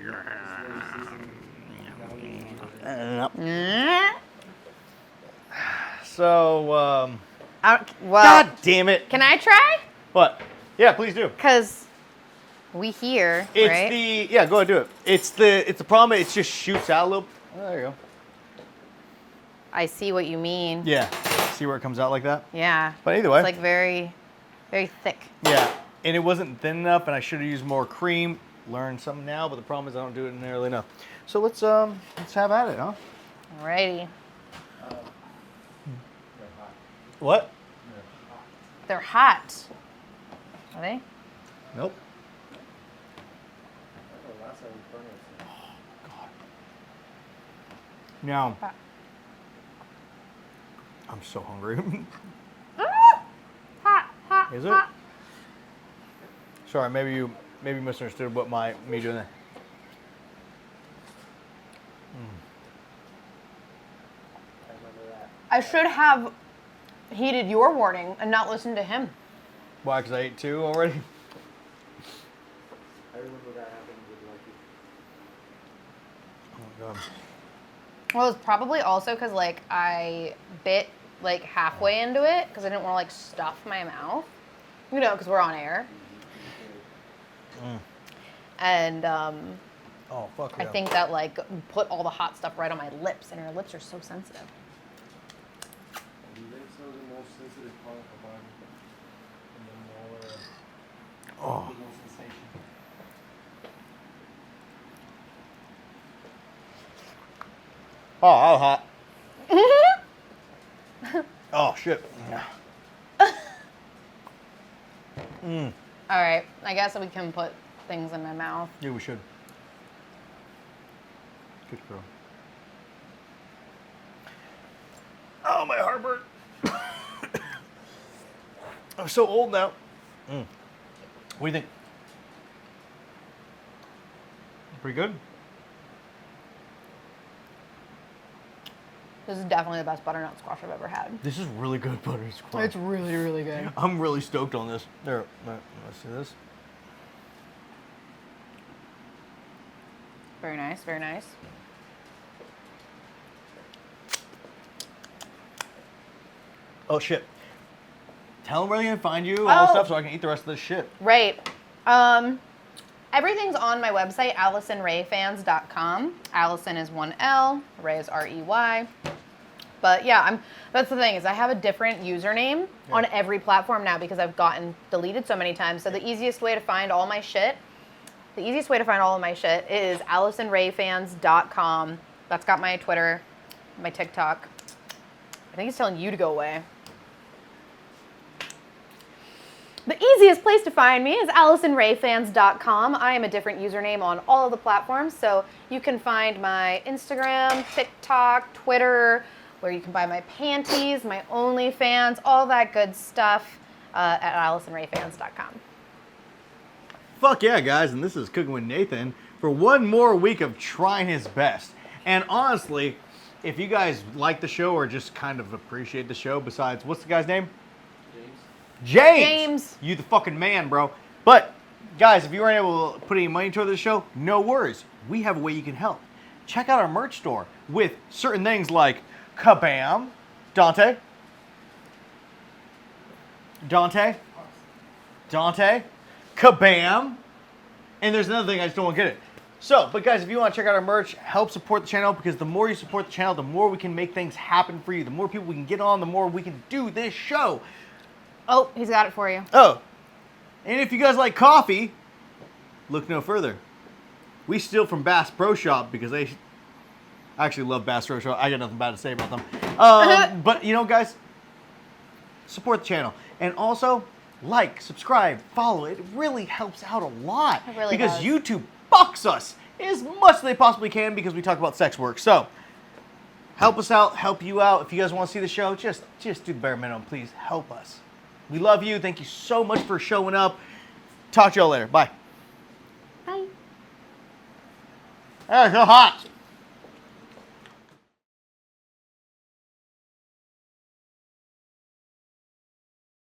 Your hair. So, Well, God damn it. can I try? What? Yeah, please do. Cause we here, It's right? yeah, go ahead, do it. It's the problem, it just shoots out a little. Oh, there you go. I see what you mean. Yeah. See where it comes out like that? Yeah. But either way. It's like very, very thick. Yeah. And it wasn't thin enough and I should have used more cream. Learned something now, but the problem is I don't do it nearly enough. So let's have at it, huh? Alrighty. What? They're hot. Are they? Nope. Now, I'm so hungry. Hot, hot, Is it? hot. Sorry, maybe you misunderstood what me doing that. I should have heeded your warning and not listened to him. Why? Because I ate 2 already. I remember that happened with Lucky. Oh my god. Well, it's probably also because like I bit like halfway into it because I didn't want to like stuff my mouth, you know, because we're on air. And Oh fuck I yeah. think that like put all the hot stuff right on my lips, and your lips are so sensitive. Lips are the most sensitive part of the body. And the more, Oh. the more sensation. Oh, that was hot. Oh shit. Yeah. All right, I guess we can put things in my mouth. Yeah, we should. Good girl. Oh, my heartburn. I'm so old now. What do you think? Pretty good? This is definitely the best butternut squash I've ever had. This is really good butter squash. It's really, really good. I'm really stoked on this. There, let's see this. Very nice, very nice. Oh shit. Tell them where they can find you, all this Oh. stuff, so I can eat the rest of this shit. Right. Everything's on my website, AlisonRayFans.com. Alison is 1 L, Ray is R-E-Y. But yeah, that's the thing is I have a different username on every platform now because I've gotten deleted so many times. So the easiest way to find all my shit, is AlisonRayFans.com. That's got my Twitter, my TikTok. I think he's telling you to go away. The easiest place to find me is AlisonRayFans.com. I am a different username on all of the platforms, so you can find my Instagram, TikTok, Twitter, where you can buy my panties, my OnlyFans, all that good stuff at AlisonRayFans.com. Fuck yeah, guys, and this is Cooking with Nathan for one more week of trying his best. And honestly, if you guys like the show or just kind of appreciate the show, besides, what's the guy's name? James! You the fucking man, bro. But, guys, if you weren't able to put any money toward this show, no worries. We have a way you can help. Check out our merch store with certain things like Kabam, Dante, Kabam, and there's another thing I just don't want to get it. So, but guys, if you want to check out our merch, help support the channel, because the more you support the channel, the more we can make things happen for you. The more people we can get on, the more we can do this show. Oh, he's got it for you. Oh, and if you guys like coffee, look no further. We steal from Bass Pro Shop because I actually love Bass Pro Shop. I got nothing bad to say about them. But, you know, guys, support the channel. And also, like, subscribe, follow. It really helps out a lot. It really because does. YouTube fucks us as much as they possibly can because we talk about sex work. So, help us out, help you out. If you guys want to see the show, just do the bare minimum. Please help us. We love you. Thank you so much for showing up. Talk to y'all later. Bye. Bye. That's so hot.